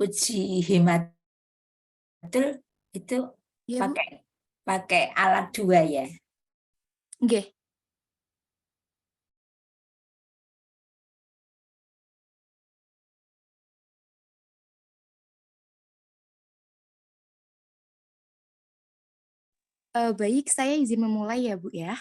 uji himatul itu Iya, Bu. pakai alat 2 ya. Nggih. Baik, saya izin memulai ya, Bu ya.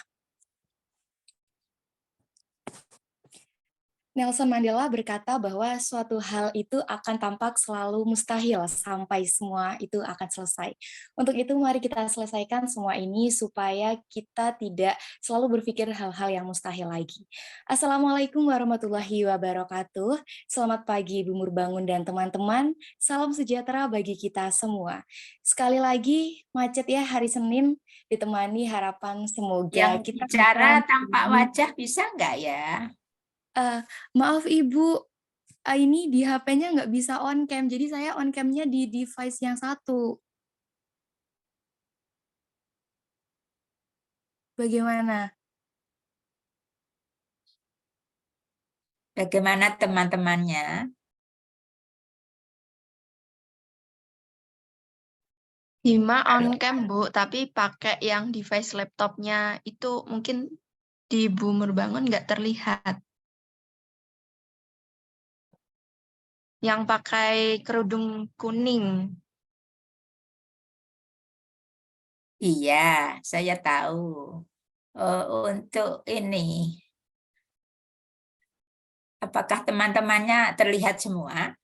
Nelson Mandela berkata bahwa suatu hal itu akan tampak selalu mustahil sampai semua itu akan selesai. Untuk itu mari kita selesaikan semua ini supaya kita tidak selalu berpikir hal-hal yang mustahil lagi. Assalamualaikum warahmatullahi wabarakatuh. Selamat pagi Ibu Murbangun dan teman-teman. Salam sejahtera bagi kita semua. Sekali lagi macet ya hari Senin ditemani harapan semoga Yang kita bicara tampak wajah bisa nggak ya? maaf Ibu, ini di HP-nya nggak bisa on cam, jadi saya on cam-nya di device yang satu. Bagaimana? Bagaimana teman-temannya? Hima on cam, Bu, tapi pakai yang device laptopnya itu mungkin di Boomer Bangun nggak terlihat. Yang pakai kerudung kuning. Iya, saya tahu. Untuk ini, apakah teman-temannya terlihat semua?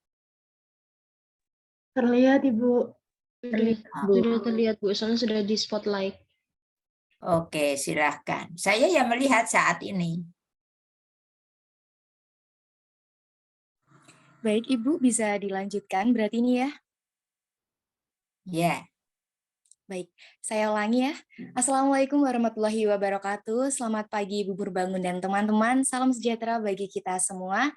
Terlihat, Ibu. Sudah terlihat, Bu. Soalnya sudah di spotlight. Oke, silahkan. Saya yang melihat saat ini. Baik Ibu, bisa dilanjutkan berarti ini ya. Ya. Baik, saya ulangi ya. Assalamualaikum warahmatullahi wabarakatuh. Selamat pagi Ibu Murbangun dan teman-teman. Salam sejahtera bagi kita semua.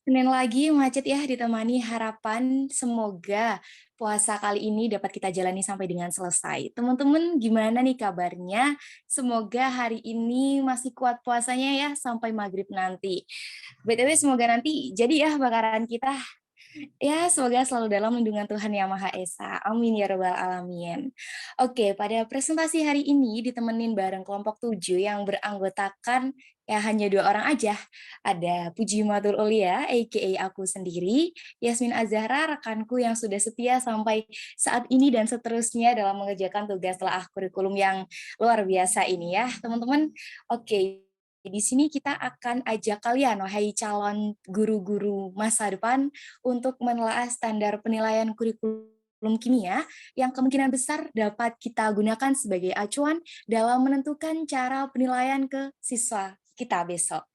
Senin lagi macet ya, ditemani harapan semoga puasa kali ini dapat kita jalani sampai dengan selesai. Teman-teman gimana nih kabarnya? Semoga hari ini masih kuat puasanya ya sampai maghrib nanti. BTW semoga nanti jadi ya bakaran kita. Ya, semoga selalu dalam lindungan Tuhan Yang Maha Esa. Amin ya Rabbal Alamin. Oke, pada presentasi hari ini ditemenin bareng kelompok 7 yang beranggotakan ya hanya 2 orang aja. Ada Puji Matur Ulia, a.k.a. aku sendiri, Yasmin Azahra, rekanku yang sudah setia sampai saat ini dan seterusnya dalam mengerjakan tugas telah kurikulum yang luar biasa ini ya, teman-teman. Oke, di sini kita akan ajak kalian, wahai calon guru-guru masa depan, untuk menelaah standar penilaian kurikulum kimia yang kemungkinan besar dapat kita gunakan sebagai acuan dalam menentukan cara penilaian ke siswa kita besok.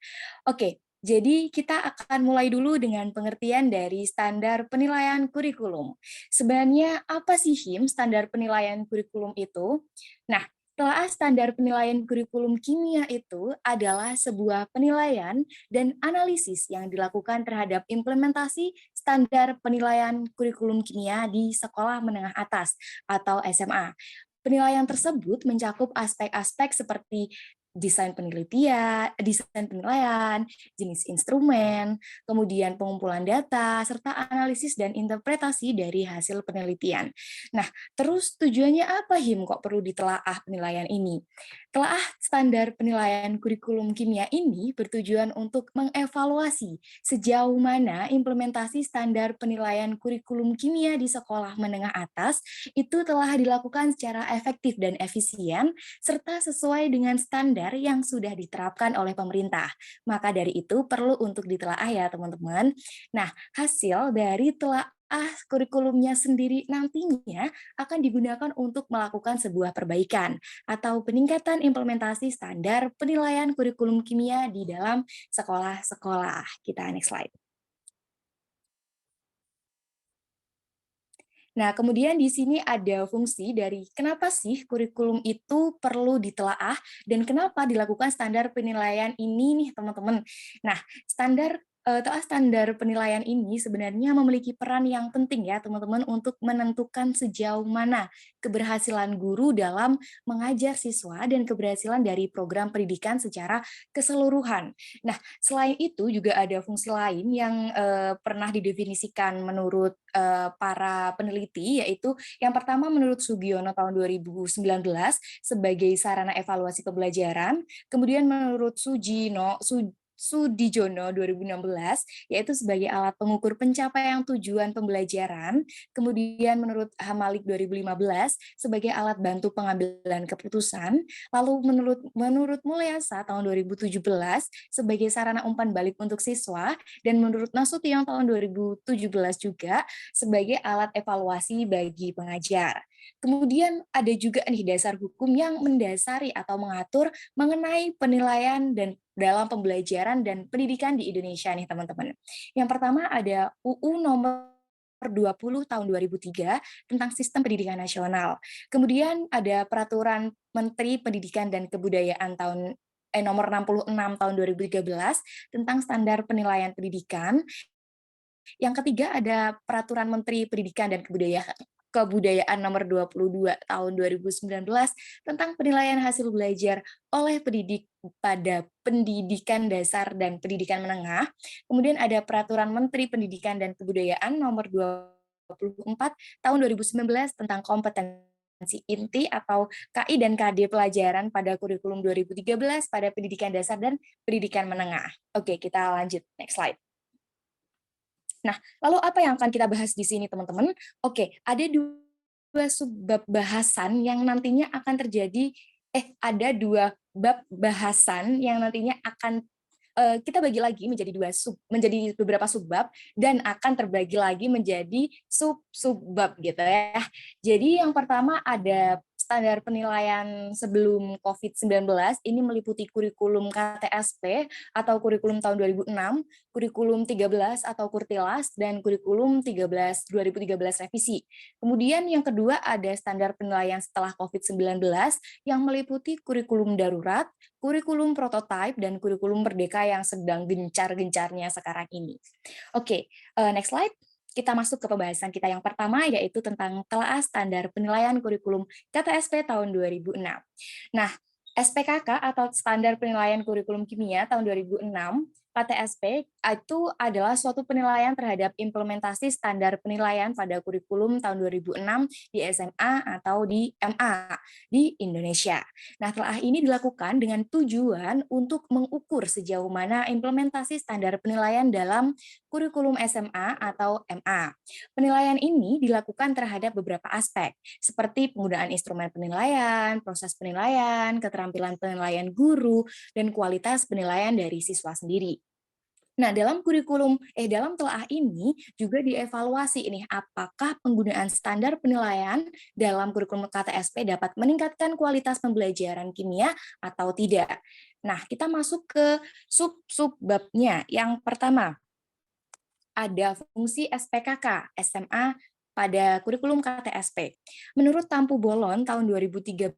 Oke, jadi kita akan mulai dulu dengan pengertian dari standar penilaian kurikulum. Sebenarnya apa sih HIM standar penilaian kurikulum itu? Nah, telah standar penilaian kurikulum kimia itu adalah sebuah penilaian dan analisis yang dilakukan terhadap implementasi standar penilaian kurikulum kimia di sekolah menengah atas atau SMA. Penilaian tersebut mencakup aspek-aspek seperti desain penelitian, desain penilaian, jenis instrumen, kemudian pengumpulan data, serta analisis dan interpretasi dari hasil penelitian. Nah, terus tujuannya apa HIM kok perlu ditelaah penilaian ini? Telaah standar penilaian kurikulum kimia ini bertujuan untuk mengevaluasi sejauh mana implementasi standar penilaian kurikulum kimia di sekolah menengah atas itu telah dilakukan secara efektif dan efisien, serta sesuai dengan standar yang sudah diterapkan oleh pemerintah. Maka dari itu perlu untuk ditelaah ya teman-teman. Nah, hasil dari telaah kurikulumnya sendiri nantinya akan digunakan untuk melakukan sebuah perbaikan atau peningkatan implementasi standar penilaian kurikulum kimia di dalam sekolah-sekolah. Kita next slide. Nah, kemudian di sini ada fungsi dari kenapa sih kurikulum itu perlu ditelaah dan kenapa dilakukan standar penilaian ini nih teman-teman. Nah, standar telah standar penilaian ini sebenarnya memiliki peran yang penting ya teman-teman untuk menentukan sejauh mana keberhasilan guru dalam mengajar siswa dan keberhasilan dari program pendidikan secara keseluruhan. Nah, selain itu juga ada fungsi lain yang pernah didefinisikan menurut para peneliti, yaitu yang pertama menurut Sugiono tahun 2019 sebagai sarana evaluasi pembelajaran, kemudian menurut Sudijono 2016 yaitu sebagai alat pengukur pencapaian tujuan pembelajaran, kemudian menurut Hamalik 2015 sebagai alat bantu pengambilan keputusan, lalu menurut Mulyasa tahun 2017 sebagai sarana umpan balik untuk siswa, dan menurut Nasution tahun 2017 juga sebagai alat evaluasi bagi pengajar. Kemudian ada juga nih dasar hukum yang mendasari atau mengatur mengenai penilaian dan dalam pembelajaran dan pendidikan di Indonesia nih teman-teman. Yang pertama ada UU nomor 20 tahun 2003 tentang Sistem Pendidikan Nasional. Kemudian ada Peraturan Menteri Pendidikan dan Kebudayaan nomor 66 tahun 2013 tentang standar penilaian pendidikan. Yang ketiga ada Peraturan Menteri Pendidikan dan Kebudayaan nomor 22 tahun 2019 tentang penilaian hasil belajar oleh pendidik pada pendidikan dasar dan pendidikan menengah. Kemudian ada Peraturan Menteri Pendidikan dan Kebudayaan nomor 24 tahun 2019 tentang kompetensi inti atau KI dan KD pelajaran pada kurikulum 2013 pada pendidikan dasar dan pendidikan menengah. Oke, kita lanjut. Next slide. Nah, lalu apa yang akan kita bahas di sini, teman-teman? Oke, ada dua subbab bahasan yang nantinya akan terjadi, ada dua bab bahasan yang nantinya akan kita bagi lagi menjadi menjadi beberapa subbab dan akan terbagi lagi menjadi subbab gitu ya. Jadi yang pertama ada standar penilaian sebelum COVID-19, ini meliputi kurikulum KTSP atau kurikulum tahun 2006, kurikulum 13 atau Kurtilas, dan kurikulum 2013 revisi. Kemudian yang kedua ada standar penilaian setelah COVID-19 yang meliputi kurikulum darurat, kurikulum prototipe, dan kurikulum merdeka yang sedang gencar-gencarnya sekarang ini. Oke, next slide. Kita masuk ke pembahasan kita yang pertama, yaitu tentang telaah standar penilaian kurikulum KTSP tahun 2006. Nah, SPKK atau Standar Penilaian Kurikulum Kimia tahun 2006, KTSP itu adalah suatu penilaian terhadap implementasi standar penilaian pada kurikulum tahun 2006 di SMA atau di MA di Indonesia. Nah, telah ini dilakukan dengan tujuan untuk mengukur sejauh mana implementasi standar penilaian dalam kurikulum SMA atau MA. Penilaian ini dilakukan terhadap beberapa aspek, seperti penggunaan instrumen penilaian, proses penilaian, keterampilan penilaian guru, dan kualitas penilaian dari siswa sendiri. Nah, dalam dalam telaah ini juga dievaluasi ini apakah penggunaan standar penilaian dalam kurikulum KTSP dapat meningkatkan kualitas pembelajaran kimia atau tidak. Nah, kita masuk ke subbabnya. Yang pertama, ada fungsi SPKK SMA pada kurikulum KTSP. Menurut Tampu Bolon tahun 2013,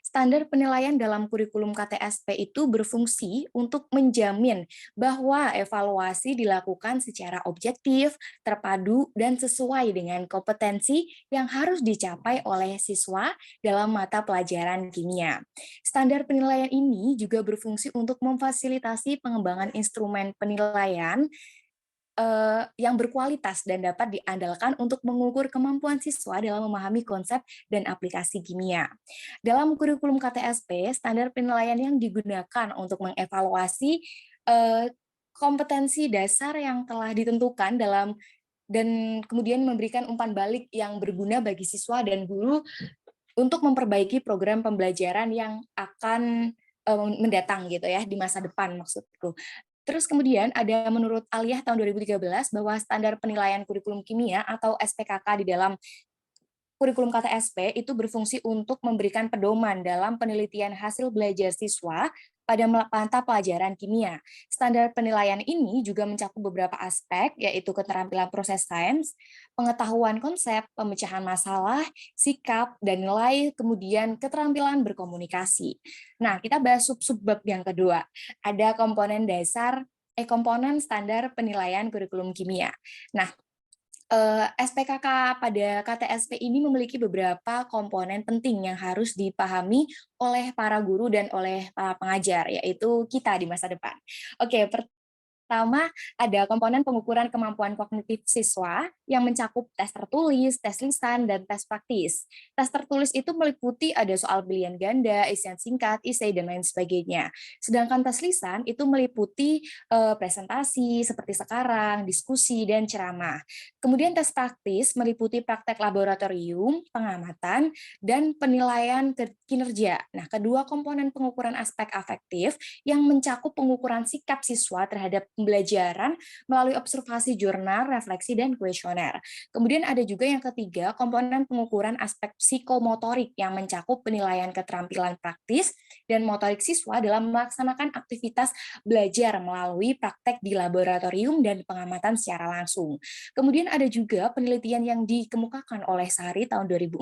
standar penilaian dalam kurikulum KTSP itu berfungsi untuk menjamin bahwa evaluasi dilakukan secara objektif, terpadu, dan sesuai dengan kompetensi yang harus dicapai oleh siswa dalam mata pelajaran kimia. Standar penilaian ini juga berfungsi untuk memfasilitasi pengembangan instrumen penilaian yang berkualitas dan dapat diandalkan untuk mengukur kemampuan siswa dalam memahami konsep dan aplikasi kimia. Dalam kurikulum KTSP, standar penilaian yang digunakan untuk mengevaluasi kompetensi dasar yang telah ditentukan dan kemudian memberikan umpan balik yang berguna bagi siswa dan guru untuk memperbaiki program pembelajaran yang akan mendatang gitu ya, di masa depan maksudku. Terus kemudian ada menurut Aliyah tahun 2013 bahwa standar penilaian kurikulum kimia atau SPKK di dalam kurikulum KTSP itu berfungsi untuk memberikan pedoman dalam penelitian hasil belajar siswa pada mata pelajaran kimia. Standar penilaian ini juga mencakup beberapa aspek, yaitu keterampilan proses sains, pengetahuan konsep, pemecahan masalah, sikap, dan nilai, kemudian keterampilan berkomunikasi. Nah, kita bahas subbab yang kedua. Ada komponen dasar komponen standar penilaian kurikulum kimia. Nah, SPKK pada KTSP ini memiliki beberapa komponen penting yang harus dipahami oleh para guru dan oleh para pengajar, yaitu kita di masa depan. Oke, pertama, ada komponen pengukuran kemampuan kognitif siswa yang mencakup tes tertulis, tes lisan, dan tes praktis. Tes tertulis itu meliputi ada soal pilihan ganda, isian singkat, esai, dan lain sebagainya. Sedangkan tes lisan itu meliputi presentasi seperti sekarang, diskusi, dan ceramah. Kemudian tes praktis meliputi praktek laboratorium, pengamatan, dan penilaian kinerja. Nah, kedua komponen pengukuran aspek afektif yang mencakup pengukuran sikap siswa terhadap pembelajaran melalui observasi jurnal, refleksi, dan kuesioner. Kemudian ada juga yang ketiga, komponen pengukuran aspek psikomotorik yang mencakup penilaian keterampilan praktis dan motorik siswa dalam melaksanakan aktivitas belajar melalui praktek di laboratorium dan pengamatan secara langsung. Kemudian ada juga penelitian yang dikemukakan oleh Sari tahun 2014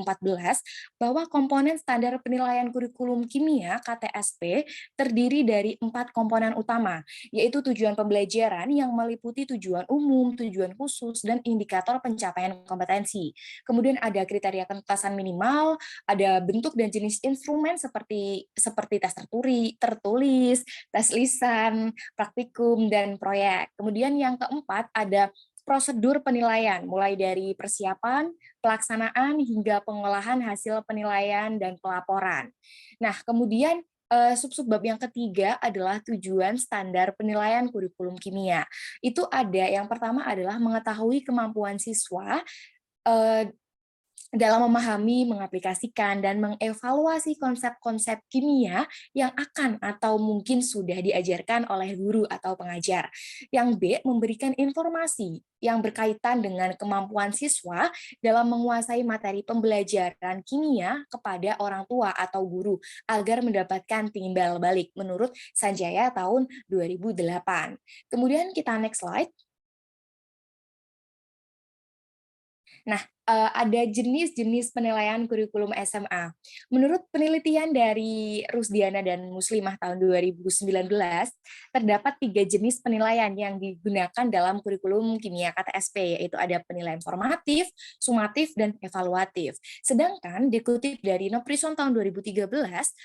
bahwa komponen standar penilaian kurikulum kimia KTSP terdiri dari 4 komponen utama, yaitu tujuan pembelajaran yang meliputi tujuan umum, tujuan khusus, dan indikator pencapaian kompetensi. Kemudian ada kriteria kenutasan minimal, ada bentuk dan jenis instrumen seperti tes tertulis, tes lisan, praktikum, dan proyek. Kemudian yang keempat ada prosedur penilaian, mulai dari persiapan, pelaksanaan, hingga pengolahan hasil penilaian dan pelaporan. Nah, kemudian sub-bab yang ketiga adalah tujuan standar penilaian kurikulum kimia. Itu ada, yang pertama adalah mengetahui kemampuan siswa dalam memahami, mengaplikasikan, dan mengevaluasi konsep-konsep kimia yang akan atau mungkin sudah diajarkan oleh guru atau pengajar. Yang B, memberikan informasi yang berkaitan dengan kemampuan siswa dalam menguasai materi pembelajaran kimia kepada orang tua atau guru agar mendapatkan timbal balik menurut Sanjaya tahun 2008. Kemudian kita next slide. Nah, ada jenis-jenis penilaian kurikulum SMA. Menurut penelitian dari Rusdiana dan Muslimah tahun 2019, terdapat 3 jenis penilaian yang digunakan dalam kurikulum kimia KTSP, yaitu ada penilaian formatif, sumatif, dan evaluatif. Sedangkan dikutip dari Noprison tahun 2013,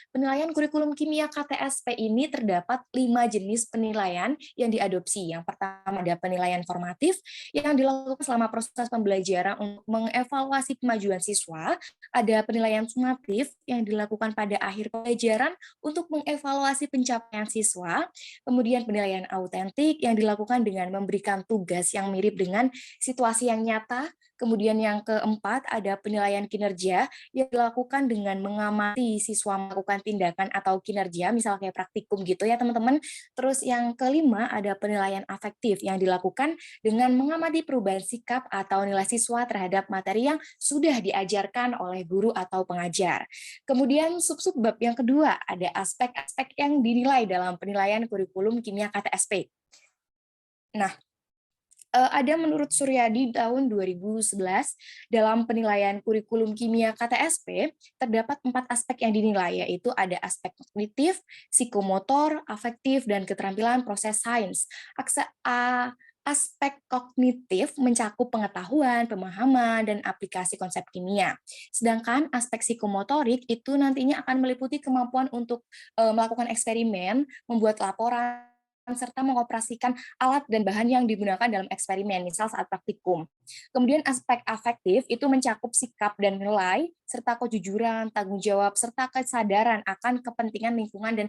penilaian kurikulum kimia KTSP ini terdapat 5 jenis penilaian yang diadopsi. Yang pertama ada penilaian formatif yang dilakukan selama proses pembelajaran untuk mengevaluasi kemajuan siswa, ada penilaian sumatif yang dilakukan pada akhir pembelajaran untuk mengevaluasi pencapaian siswa, kemudian penilaian autentik yang dilakukan dengan memberikan tugas yang mirip dengan situasi yang nyata, kemudian yang keempat ada penilaian kinerja yang dilakukan dengan mengamati siswa melakukan tindakan atau kinerja, misalnya kayak praktikum gitu ya teman-teman. Terus yang kelima ada penilaian afektif yang dilakukan dengan mengamati perubahan sikap atau nilai siswa terhadap materi yang sudah diajarkan oleh guru atau pengajar. Kemudian sub-bab yang kedua ada aspek-aspek yang dinilai dalam penilaian kurikulum kimia KTSP. Nah, ada menurut Suryadi tahun 2011 dalam penilaian kurikulum kimia KTSP terdapat 4 aspek yang dinilai, yaitu ada aspek kognitif, psikomotor, afektif, dan keterampilan proses sains. Aspek kognitif mencakup pengetahuan, pemahaman, dan aplikasi konsep kimia. Sedangkan aspek psikomotorik itu nantinya akan meliputi kemampuan untuk melakukan eksperimen, membuat laporan, serta mengoperasikan alat dan bahan yang digunakan dalam eksperimen, misal saat praktikum. Kemudian aspek afektif itu mencakup sikap dan nilai, serta kejujuran, tanggung jawab, serta kesadaran akan kepentingan lingkungan dan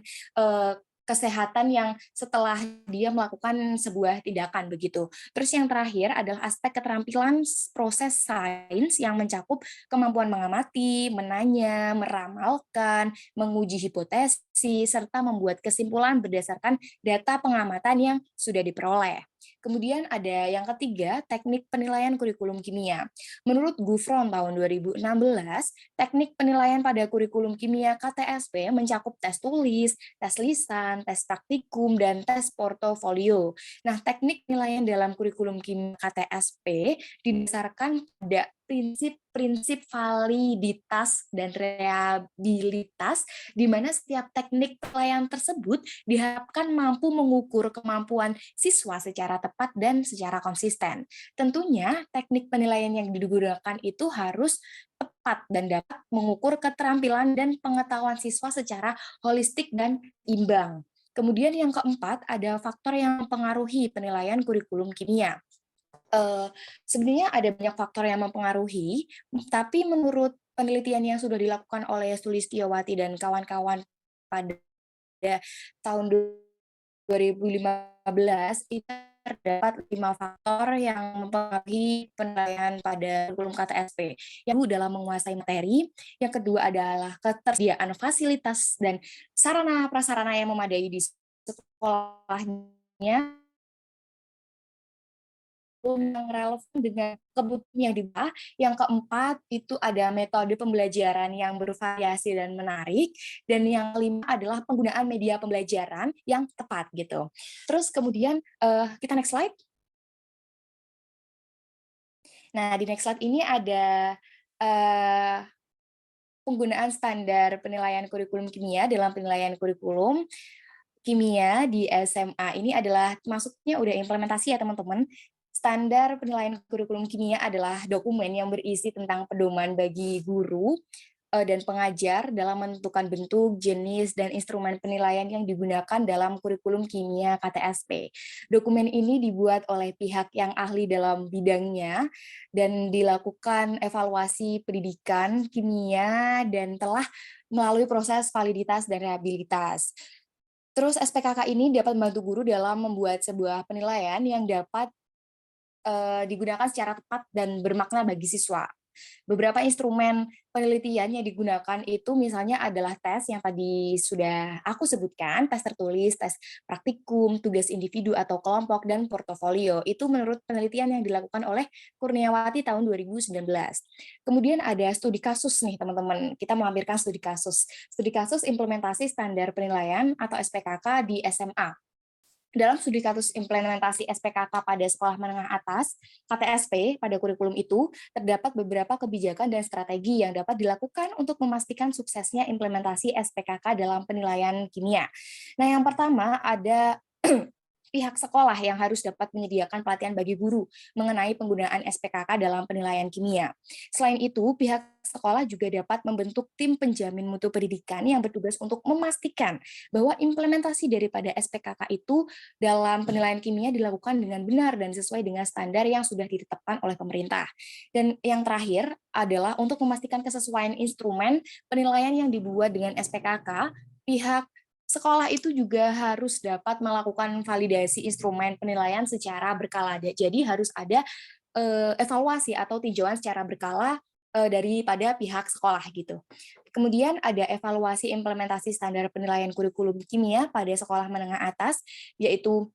kesehatan yang setelah dia melakukan sebuah tindakan begitu. Terus yang terakhir adalah aspek keterampilan proses sains yang mencakup kemampuan mengamati, menanya, meramalkan, menguji hipotesis, serta membuat kesimpulan berdasarkan data pengamatan yang sudah diperoleh. Kemudian ada yang ketiga, teknik penilaian kurikulum kimia. Menurut Gufron tahun 2016, teknik penilaian pada kurikulum kimia KTSP mencakup tes tulis, tes lisan, tes praktikum, dan tes portofolio. Nah, teknik penilaian dalam kurikulum kimia KTSP didasarkan pada prinsip-prinsip validitas dan reliabilitas, di mana setiap teknik penilaian tersebut diharapkan mampu mengukur kemampuan siswa secara tepat dan secara konsisten. Tentunya, teknik penilaian yang digunakan itu harus tepat dan dapat mengukur keterampilan dan pengetahuan siswa secara holistik dan imbang. Kemudian yang keempat, ada faktor yang mempengaruhi penilaian kurikulum kimia. Sebenarnya ada banyak faktor yang mempengaruhi, tapi menurut penelitian yang sudah dilakukan oleh Sulistiowati dan kawan-kawan pada tahun 2015, itu terdapat 5 faktor yang mempengaruhi penilaian pada kurikulum KTSP. Yang dalam menguasai materi, yang kedua adalah ketersediaan fasilitas dan sarana-prasarana yang memadai di sekolahnya, yang relevan dengan kebutuhan yang dibahas. Yang keempat itu ada metode pembelajaran yang bervariasi dan menarik, dan yang kelima adalah penggunaan media pembelajaran yang tepat gitu. Terus kemudian kita next slide. Nah, di next slide ini ada penggunaan standar penilaian kurikulum kimia dalam penilaian kurikulum kimia di SMA. Ini adalah maksudnya udah implementasi ya teman-teman. Standar penilaian kurikulum kimia adalah dokumen yang berisi tentang pedoman bagi guru dan pengajar dalam menentukan bentuk, jenis, dan instrumen penilaian yang digunakan dalam kurikulum kimia KTSP. Dokumen ini dibuat oleh pihak yang ahli dalam bidangnya dan dilakukan evaluasi pendidikan kimia dan telah melalui proses validitas dan reliabilitas. Terus SPKK ini dapat membantu guru dalam membuat sebuah penilaian yang dapat digunakan secara tepat dan bermakna bagi siswa. Beberapa instrumen penelitian yang digunakan itu misalnya adalah tes yang tadi sudah aku sebutkan, tes tertulis, tes praktikum, tugas individu atau kelompok, dan portofolio. Itu menurut penelitian yang dilakukan oleh Kurniawati tahun 2019. Kemudian ada studi kasus nih teman-teman, kita melampirkan studi kasus. Studi kasus implementasi standar penilaian atau SPKK di SMA. Dalam studi kasus implementasi SPKK pada sekolah menengah atas, KTSP, pada kurikulum itu, terdapat beberapa kebijakan dan strategi yang dapat dilakukan untuk memastikan suksesnya implementasi SPKK dalam penilaian kimia. Nah, yang pertama ada pihak sekolah yang harus dapat menyediakan pelatihan bagi guru mengenai penggunaan SPKK dalam penilaian kimia. Selain itu, pihak sekolah juga dapat membentuk tim penjamin mutu pendidikan yang bertugas untuk memastikan bahwa implementasi daripada SPKK itu dalam penilaian kimia dilakukan dengan benar dan sesuai dengan standar yang sudah ditetapkan oleh pemerintah. Dan yang terakhir adalah untuk memastikan kesesuaian instrumen penilaian yang dibuat dengan SPKK, pihak sekolah itu juga harus dapat melakukan validasi instrumen penilaian secara berkala. Jadi harus ada evaluasi atau tinjauan secara berkala daripada pihak sekolah gitu. Kemudian ada evaluasi implementasi standar penilaian kurikulum kimia pada sekolah menengah atas, yaitu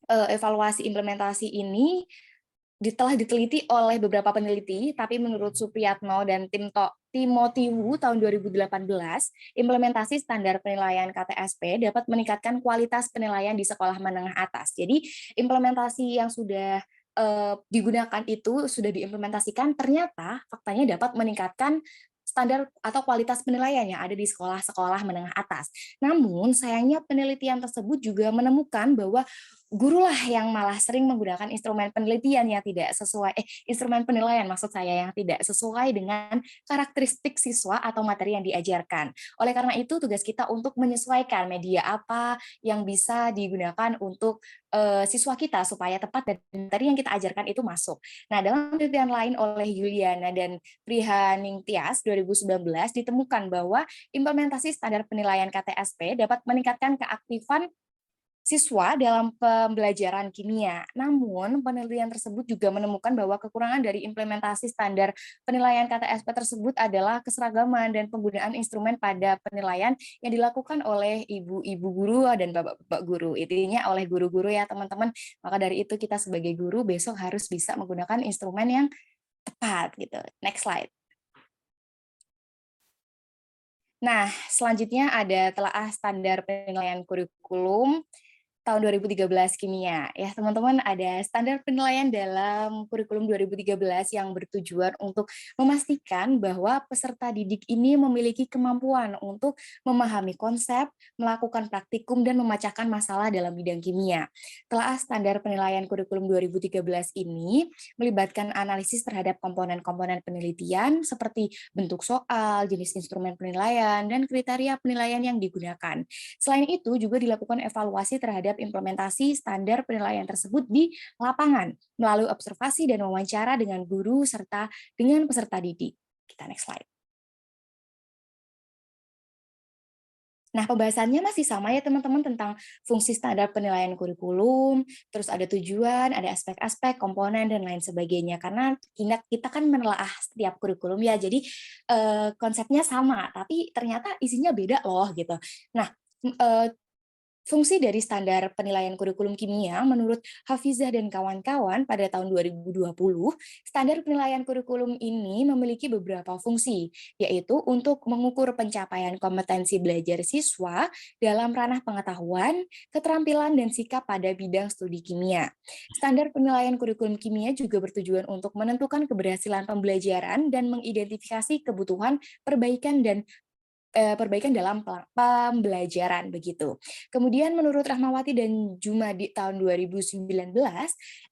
evaluasi implementasi ini telah diteliti oleh beberapa peneliti, tapi menurut Supriyatno dan Timothy Wu tahun 2018, implementasi standar penilaian KTSP dapat meningkatkan kualitas penilaian di sekolah menengah atas. Jadi implementasi yang sudah digunakan itu sudah diimplementasikan, ternyata faktanya dapat meningkatkan standar atau kualitas penilaian yang ada di sekolah-sekolah menengah atas. Namun sayangnya penelitian tersebut juga menemukan bahwa gurulah yang malah sering menggunakan instrumen penelitian yang tidak sesuai, instrumen penilaian maksud saya yang tidak sesuai dengan karakteristik siswa atau materi yang diajarkan. Oleh karena itu tugas kita untuk menyesuaikan media apa yang bisa digunakan untuk siswa kita supaya tepat dan materi yang kita ajarkan itu masuk. Nah, dalam penelitian lain oleh Yuliana dan Prihaning Tias 2019 ditemukan bahwa implementasi standar penilaian KTSP dapat meningkatkan keaktifan siswa dalam pembelajaran kimia. Namun, penelitian tersebut juga menemukan bahwa kekurangan dari implementasi standar penilaian KTSP tersebut adalah keseragaman dan penggunaan instrumen pada penilaian yang dilakukan oleh ibu-ibu guru dan bapak-bapak guru. Intinya oleh guru-guru ya teman-teman. Maka dari itu kita sebagai guru besok harus bisa menggunakan instrumen yang tepat gitu. Next slide. Nah, selanjutnya ada telaah standar penilaian kurikulum tahun 2013 kimia. Ya, teman-teman, ada standar penilaian dalam kurikulum 2013 yang bertujuan untuk memastikan bahwa peserta didik ini memiliki kemampuan untuk memahami konsep, melakukan praktikum, dan memecahkan masalah dalam bidang kimia. Telah standar penilaian kurikulum 2013 ini melibatkan analisis terhadap komponen-komponen penelitian seperti bentuk soal, jenis instrumen penilaian, dan kriteria penilaian yang digunakan. Selain itu, juga dilakukan evaluasi terhadap implementasi standar penilaian tersebut di lapangan melalui observasi dan wawancara dengan guru serta dengan peserta didik. Kita next slide. Nah, pembahasannya masih sama ya teman-teman tentang fungsi standar penilaian kurikulum, terus ada tujuan, ada aspek-aspek, komponen, dan lain sebagainya. Karena kita kan menelaah setiap kurikulum ya, jadi konsepnya sama, tapi ternyata isinya beda loh gitu. Nah, fungsi dari standar penilaian kurikulum kimia menurut Hafizah dan kawan-kawan pada tahun 2020, standar penilaian kurikulum ini memiliki beberapa fungsi, yaitu untuk mengukur pencapaian kompetensi belajar siswa dalam ranah pengetahuan, keterampilan, dan sikap pada bidang studi kimia. Standar penilaian kurikulum kimia juga bertujuan untuk menentukan keberhasilan pembelajaran dan mengidentifikasi kebutuhan perbaikan dalam pembelajaran begitu. Kemudian menurut Rahmawati dan Jumadi tahun 2019,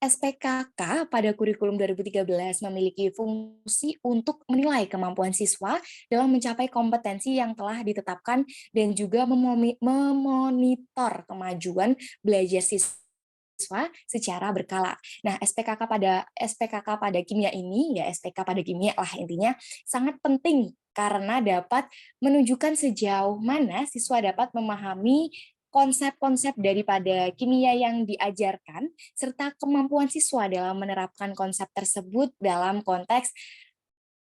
SPKK pada kurikulum 2013 memiliki fungsi untuk menilai kemampuan siswa dalam mencapai kompetensi yang telah ditetapkan dan juga memonitor kemajuan belajar siswa secara berkala. Nah, SPKK pada kimia ini, ya SPK pada kimia lah intinya, sangat penting karena dapat menunjukkan sejauh mana siswa dapat memahami konsep-konsep daripada kimia yang diajarkan, serta kemampuan siswa dalam menerapkan konsep tersebut dalam konteks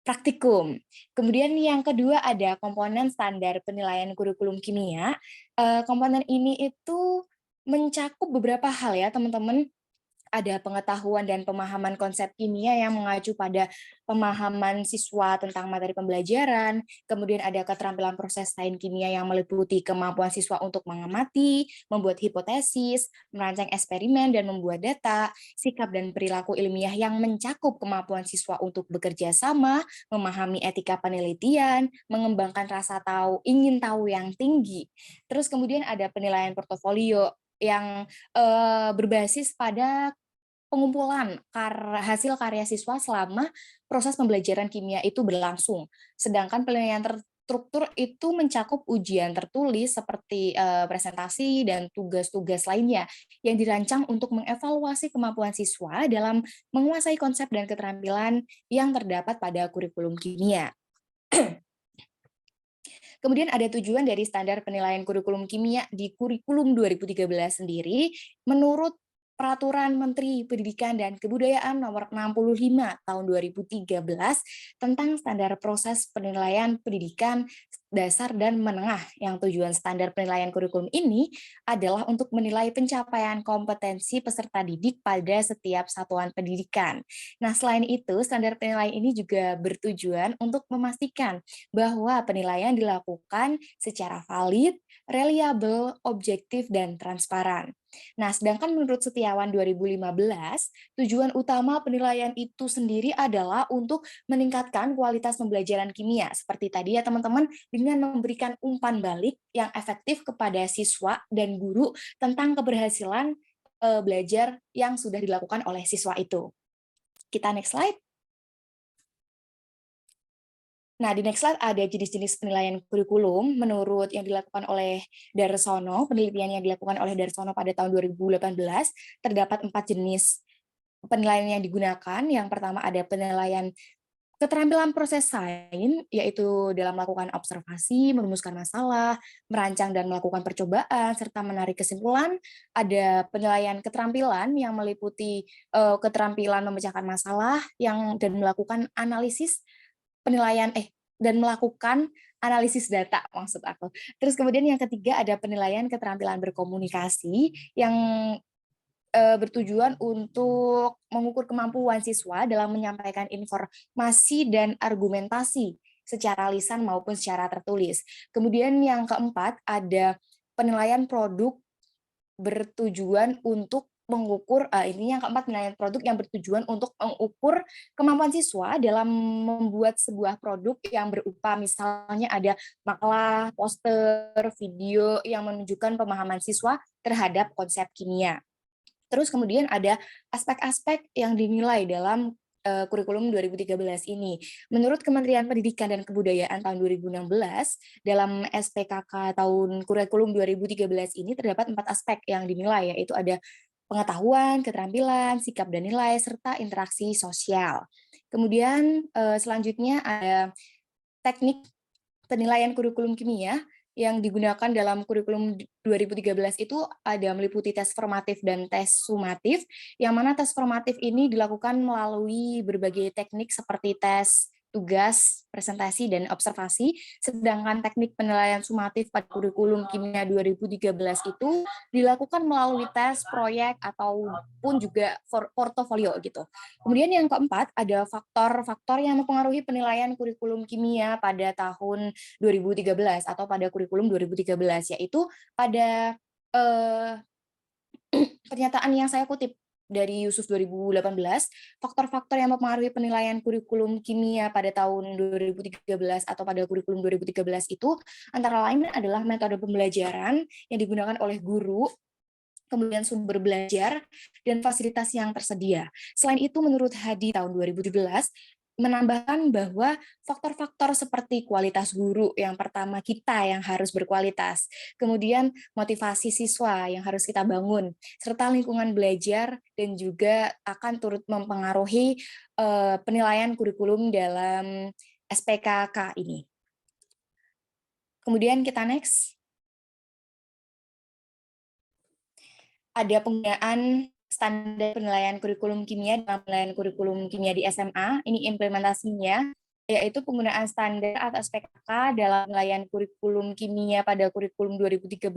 praktikum. Kemudian yang kedua ada komponen standar penilaian kurikulum kimia. Komponen ini itu mencakup beberapa hal ya teman-teman. Ada pengetahuan dan pemahaman konsep kimia yang mengacu pada pemahaman siswa tentang materi pembelajaran, kemudian ada keterampilan proses sains kimia yang meliputi kemampuan siswa untuk mengamati, membuat hipotesis, merancang eksperimen, dan membuat data, sikap dan perilaku ilmiah yang mencakup kemampuan siswa untuk bekerja sama, memahami etika penelitian, mengembangkan rasa ingin tahu yang tinggi. Terus kemudian ada penilaian portofolio yang berbasis pada pengumpulan hasil karya siswa selama proses pembelajaran kimia itu berlangsung. Sedangkan penilaian terstruktur itu mencakup ujian tertulis seperti presentasi dan tugas-tugas lainnya yang dirancang untuk mengevaluasi kemampuan siswa dalam menguasai konsep dan keterampilan yang terdapat pada kurikulum kimia. Kemudian ada tujuan dari standar penilaian kurikulum kimia di kurikulum 2013 sendiri menurut Peraturan Menteri Pendidikan dan Kebudayaan Nomor 65 Tahun 2013 tentang standar proses penilaian pendidikan dasar dan menengah, yang tujuan standar penilaian kurikulum ini adalah untuk menilai pencapaian kompetensi peserta didik pada setiap satuan pendidikan. Nah, selain itu, standar penilaian ini juga bertujuan untuk memastikan bahwa penilaian dilakukan secara valid, reliabel, objektif, dan transparan. Nah, sedangkan menurut Setiawan 2015, tujuan utama penilaian itu sendiri adalah untuk meningkatkan kualitas pembelajaran kimia. Seperti tadi ya teman-teman, dengan memberikan umpan balik yang efektif kepada siswa dan guru tentang keberhasilan belajar yang sudah dilakukan oleh siswa itu. Kita next slide. Nah, di next slide ada jenis-jenis penilaian kurikulum menurut yang dilakukan oleh Darsono, penelitian yang dilakukan oleh Darsono pada tahun 2018, terdapat 4 jenis penilaian yang digunakan. Yang pertama ada penilaian keterampilan proses sains, yaitu dalam melakukan observasi, merumuskan masalah, merancang dan melakukan percobaan, serta menarik kesimpulan. Ada penilaian keterampilan yang meliputi keterampilan memecahkan masalah dan melakukan analisis dan melakukan analisis data, maksud aku. Terus kemudian yang ketiga ada penilaian keterampilan berkomunikasi yang bertujuan untuk mengukur kemampuan siswa dalam menyampaikan informasi dan argumentasi secara lisan maupun secara tertulis. Kemudian yang keempat ada penilaian produk bertujuan untuk mengukur, ini yang keempat, penilaian produk yang bertujuan untuk mengukur kemampuan siswa dalam membuat sebuah produk yang berupa misalnya ada makalah, poster, video yang menunjukkan pemahaman siswa terhadap konsep kimia. Terus kemudian ada aspek-aspek yang dinilai dalam kurikulum 2013 ini. Menurut Kementerian Pendidikan dan Kebudayaan tahun 2016, dalam SPKK tahun kurikulum 2013 ini terdapat 4 aspek yang dinilai, yaitu ada pengetahuan, keterampilan, sikap dan nilai, serta interaksi sosial. Kemudian selanjutnya ada teknik penilaian kurikulum kimia yang digunakan dalam kurikulum 2013 itu ada meliputi tes formatif dan tes sumatif, yang mana tes formatif ini dilakukan melalui berbagai teknik seperti tes tugas, presentasi, dan observasi, sedangkan teknik penilaian sumatif pada kurikulum kimia 2013 itu dilakukan melalui tes, proyek, ataupun juga portofolio gitu. Kemudian yang keempat, ada faktor-faktor yang mempengaruhi penilaian kurikulum kimia pada tahun 2013 atau pada kurikulum 2013, yaitu pada pernyataan yang saya kutip dari Yusuf 2018, faktor-faktor yang mempengaruhi penilaian kurikulum kimia pada tahun 2013 atau pada kurikulum 2013 itu antara lain adalah metode pembelajaran yang digunakan oleh guru, kemudian sumber belajar, dan fasilitas yang tersedia. Selain itu, menurut Hadi tahun 2017, menambahkan bahwa faktor-faktor seperti kualitas guru yang pertama kita yang harus berkualitas, kemudian motivasi siswa yang harus kita bangun, serta lingkungan belajar dan juga akan turut mempengaruhi penilaian kurikulum dalam SPKK ini. Kemudian kita next. Ada penggunaan standar penilaian kurikulum kimia dalam penilaian kurikulum kimia di SMA. Ini implementasinya, yaitu penggunaan standar atau SPKK dalam penilaian kurikulum kimia pada kurikulum 2013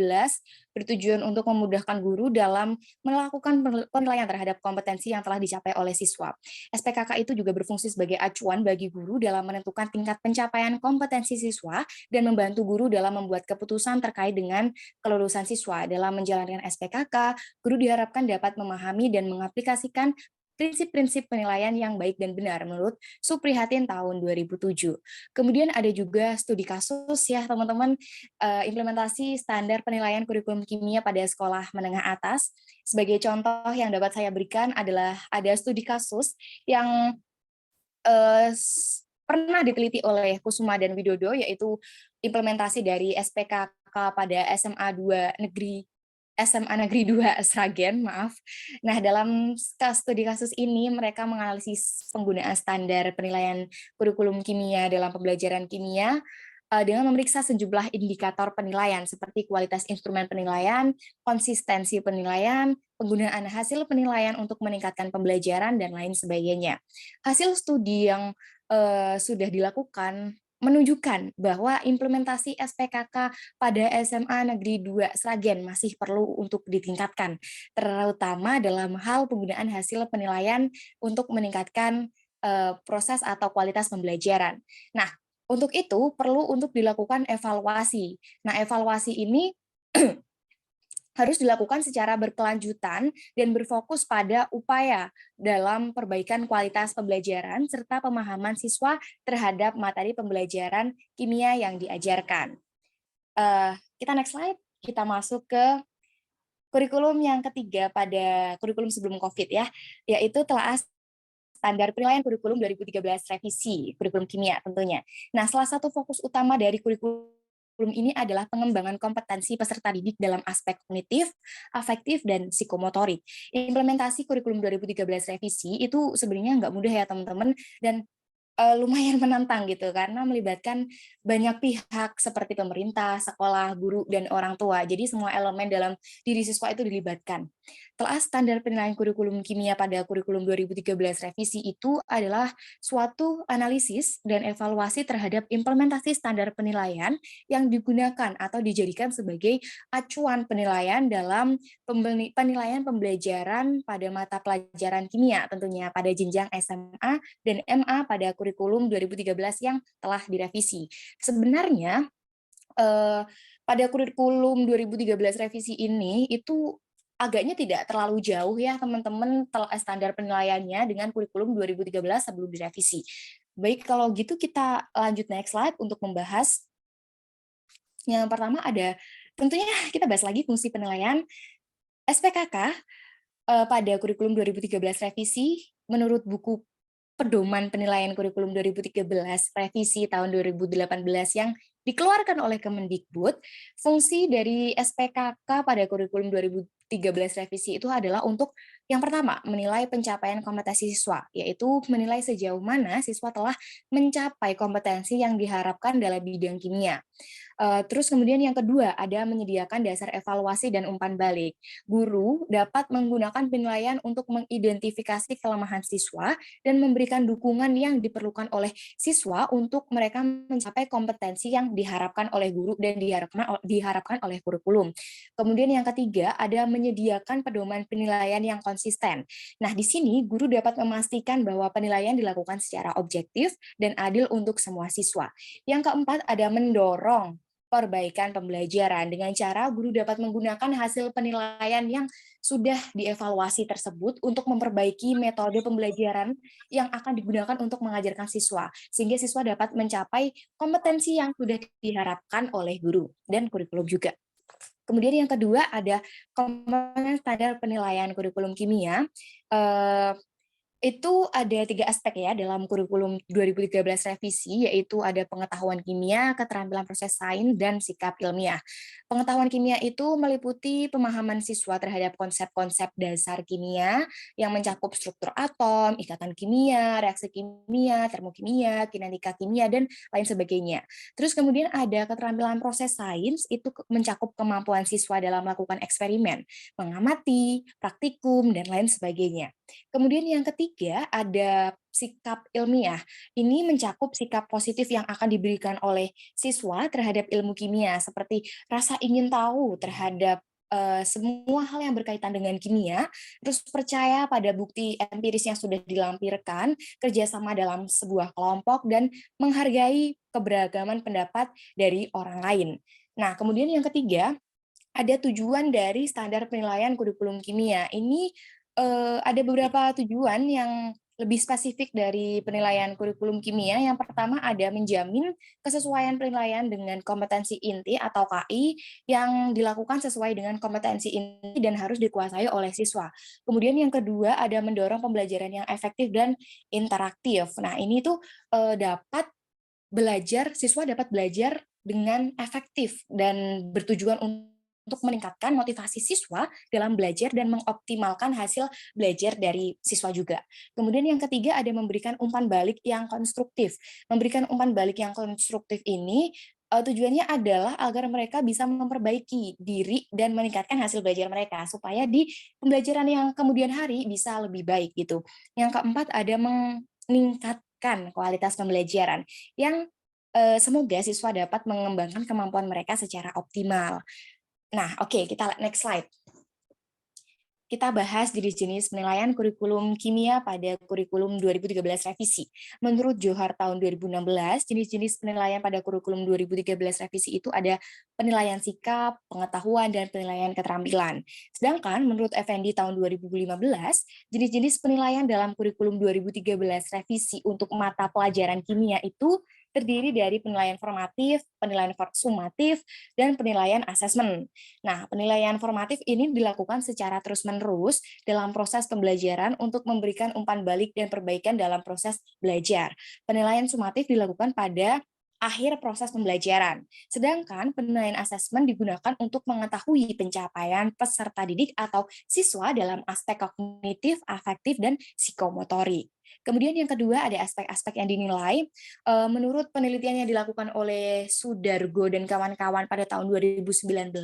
bertujuan untuk memudahkan guru dalam melakukan penilaian terhadap kompetensi yang telah dicapai oleh siswa. SPKK itu juga berfungsi sebagai acuan bagi guru dalam menentukan tingkat pencapaian kompetensi siswa dan membantu guru dalam membuat keputusan terkait dengan kelulusan siswa. Dalam menjalankan SPKK, guru diharapkan dapat memahami dan mengaplikasikan prinsip-prinsip penilaian yang baik dan benar menurut Suprihatin tahun 2007. Kemudian ada juga studi kasus ya teman-teman, implementasi standar penilaian kurikulum kimia pada sekolah menengah atas. Sebagai contoh yang dapat saya berikan adalah ada studi kasus yang pernah diteliti oleh Kusuma dan Widodo, yaitu implementasi dari SPKK pada SMA Negeri 2 Sragen, maaf. Nah, dalam studi kasus ini mereka menganalisis penggunaan standar penilaian kurikulum kimia dalam pembelajaran kimia dengan memeriksa sejumlah indikator penilaian seperti kualitas instrumen penilaian, konsistensi penilaian, penggunaan hasil penilaian untuk meningkatkan pembelajaran, dan lain sebagainya. Hasil studi yang sudah dilakukan menunjukkan bahwa implementasi SPKK pada SMA Negeri 2 Sragen masih perlu untuk ditingkatkan, terutama dalam hal penggunaan hasil penilaian untuk meningkatkan proses atau kualitas pembelajaran. Nah, untuk itu perlu untuk dilakukan evaluasi. Nah, evaluasi ini harus dilakukan secara berkelanjutan dan berfokus pada upaya dalam perbaikan kualitas pembelajaran serta pemahaman siswa terhadap materi pembelajaran kimia yang diajarkan. Kita next slide, kita masuk ke kurikulum yang ketiga pada kurikulum sebelum COVID ya, yaitu telah standar penilaian kurikulum 2013 revisi kurikulum kimia tentunya. Nah, salah satu fokus utama dari kurikulum ini adalah pengembangan kompetensi peserta didik dalam aspek kognitif, afektif, dan psikomotorik. Implementasi kurikulum 2013 revisi itu sebenarnya nggak mudah ya teman-teman, dan lumayan menantang gitu karena melibatkan banyak pihak seperti pemerintah, sekolah, guru, dan orang tua. Jadi semua elemen dalam diri siswa itu dilibatkan. Telah standar penilaian kurikulum kimia pada kurikulum 2013 revisi itu adalah suatu analisis dan evaluasi terhadap implementasi standar penilaian yang digunakan atau dijadikan sebagai acuan penilaian dalam penilaian pembelajaran pada mata pelajaran kimia tentunya pada jenjang SMA dan MA pada kurikulum 2013 yang telah direvisi. Sebenarnya pada kurikulum 2013 revisi ini itu agaknya tidak terlalu jauh ya teman-teman standar penilaiannya dengan kurikulum 2013 sebelum direvisi. Baik, kalau gitu kita lanjut next slide untuk membahas. Yang pertama ada, tentunya kita bahas lagi fungsi penilaian. SPKK pada kurikulum 2013 revisi, menurut buku Pedoman Penilaian Kurikulum 2013 revisi tahun 2018 yang dikeluarkan oleh Kemendikbud, fungsi dari SPKK pada kurikulum 2013 revisi itu adalah untuk yang pertama, menilai pencapaian kompetensi siswa, yaitu menilai sejauh mana siswa telah mencapai kompetensi yang diharapkan dalam bidang kimia. Terus kemudian yang kedua, ada menyediakan dasar evaluasi dan umpan balik. Guru dapat menggunakan penilaian untuk mengidentifikasi kelemahan siswa dan memberikan dukungan yang diperlukan oleh siswa untuk mereka mencapai kompetensi yang diharapkan oleh guru dan diharapkan oleh kurikulum. Kemudian yang ketiga, ada menyediakan pedoman penilaian yang konsisten. Nah, di sini guru dapat memastikan bahwa penilaian dilakukan secara objektif dan adil untuk semua siswa. Yang keempat, ada mendorong perbaikan pembelajaran dengan cara guru dapat menggunakan hasil penilaian yang sudah dievaluasi tersebut untuk memperbaiki metode pembelajaran yang akan digunakan untuk mengajarkan siswa, sehingga siswa dapat mencapai kompetensi yang sudah diharapkan oleh guru dan kurikulum juga. Kemudian yang kedua ada komponen standar penilaian kurikulum kimia. Itu ada 3 aspek ya dalam kurikulum 2013 revisi, yaitu ada pengetahuan kimia, keterampilan proses sains, dan sikap ilmiah. Pengetahuan kimia itu meliputi pemahaman siswa terhadap konsep-konsep dasar kimia yang mencakup struktur atom, ikatan kimia, reaksi kimia, termokimia, kinetika kimia, dan lain sebagainya. Terus kemudian ada keterampilan proses sains, itu mencakup kemampuan siswa dalam melakukan eksperimen, mengamati, praktikum, dan lain sebagainya. Kemudian yang ketiga ada sikap ilmiah. Ini mencakup sikap positif yang akan diberikan oleh siswa terhadap ilmu kimia, seperti rasa ingin tahu terhadap semua hal yang berkaitan dengan kimia, terus percaya pada bukti empiris yang sudah dilampirkan, kerjasama dalam sebuah kelompok, dan menghargai keberagaman pendapat dari orang lain. Nah, kemudian yang ketiga, ada tujuan dari standar penilaian kurikulum kimia. Ini ada beberapa tujuan yang lebih spesifik dari penilaian kurikulum kimia. Yang pertama ada menjamin kesesuaian penilaian dengan kompetensi inti atau KI yang dilakukan sesuai dengan kompetensi inti dan harus dikuasai oleh siswa. Kemudian yang kedua ada mendorong pembelajaran yang efektif dan interaktif. Nah, ini tuh siswa dapat belajar dengan efektif dan bertujuan untuk meningkatkan motivasi siswa dalam belajar dan mengoptimalkan hasil belajar dari siswa juga. Kemudian yang ketiga ada memberikan umpan balik yang konstruktif. Memberikan umpan balik yang konstruktif ini tujuannya adalah agar mereka bisa memperbaiki diri dan meningkatkan hasil belajar mereka supaya di pembelajaran yang kemudian hari bisa lebih baik gitu. Yang keempat ada meningkatkan kualitas pembelajaran yang semoga siswa dapat mengembangkan kemampuan mereka secara optimal. Nah, oke, kita next slide. Kita bahas jenis-jenis penilaian kurikulum kimia pada kurikulum 2013 revisi. Menurut Johar tahun 2016, jenis-jenis penilaian pada kurikulum 2013 revisi itu ada penilaian sikap, pengetahuan, dan penilaian keterampilan. Sedangkan menurut Effendi tahun 2015, jenis-jenis penilaian dalam kurikulum 2013 revisi untuk mata pelajaran kimia itu terdiri dari penilaian formatif, penilaian sumatif, dan penilaian asesmen. Nah, penilaian formatif ini dilakukan secara terus-menerus dalam proses pembelajaran untuk memberikan umpan balik dan perbaikan dalam proses belajar. Penilaian sumatif dilakukan pada akhir proses pembelajaran. Sedangkan penilaian asesmen digunakan untuk mengetahui pencapaian peserta didik atau siswa dalam aspek kognitif, afektif, dan psikomotorik. Kemudian yang kedua ada aspek-aspek yang dinilai. Menurut penelitian yang dilakukan oleh Sudargo dan kawan-kawan pada tahun 2019,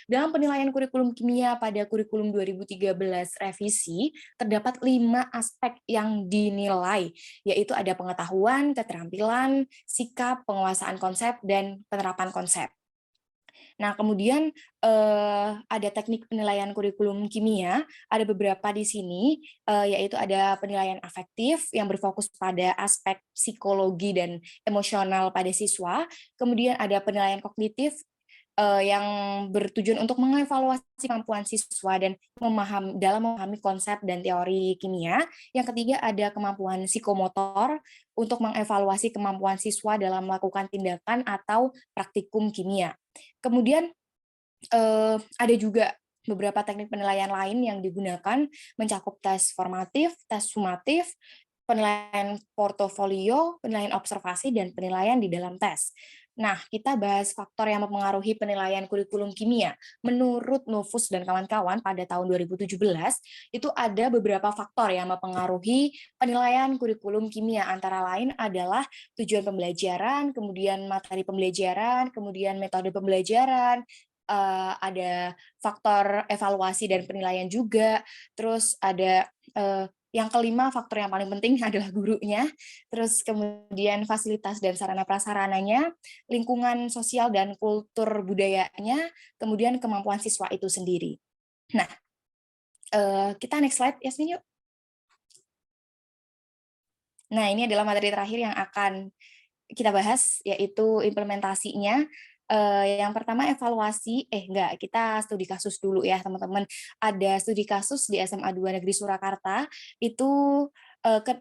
dalam penilaian kurikulum kimia pada kurikulum 2013 revisi, terdapat 5 aspek yang dinilai, yaitu ada pengetahuan, keterampilan, sikap, penguasaan konsep, dan penerapan konsep. Nah, kemudian ada teknik penilaian kurikulum kimia, ada beberapa di sini, yaitu ada penilaian afektif yang berfokus pada aspek psikologi dan emosional pada siswa, kemudian ada penilaian kognitif yang bertujuan untuk mengevaluasi kemampuan siswa dan dalam memahami konsep dan teori kimia. Yang ketiga ada kemampuan psikomotor untuk mengevaluasi kemampuan siswa dalam melakukan tindakan atau praktikum kimia. Kemudian ada juga beberapa teknik penilaian lain yang digunakan mencakup tes formatif, tes sumatif, penilaian portofolio, penilaian observasi, dan penilaian di dalam tes. Nah, kita bahas faktor yang mempengaruhi penilaian kurikulum kimia. Menurut Novus dan kawan-kawan pada tahun 2017, itu ada beberapa faktor yang mempengaruhi penilaian kurikulum kimia. Antara lain adalah tujuan pembelajaran, kemudian materi pembelajaran, kemudian metode pembelajaran, ada faktor evaluasi dan penilaian juga, terus ada yang kelima, faktor yang paling penting adalah gurunya, terus kemudian fasilitas dan sarana prasarananya, lingkungan sosial dan kultur budayanya, kemudian kemampuan siswa itu sendiri. Nah, kita next slide, Yasmin yuk. Nah, ini adalah materi terakhir yang akan kita bahas, yaitu implementasinya. Yang pertama evaluasi, kita studi kasus dulu ya teman-teman. Ada studi kasus di SMA 2 Negeri Surakarta, itu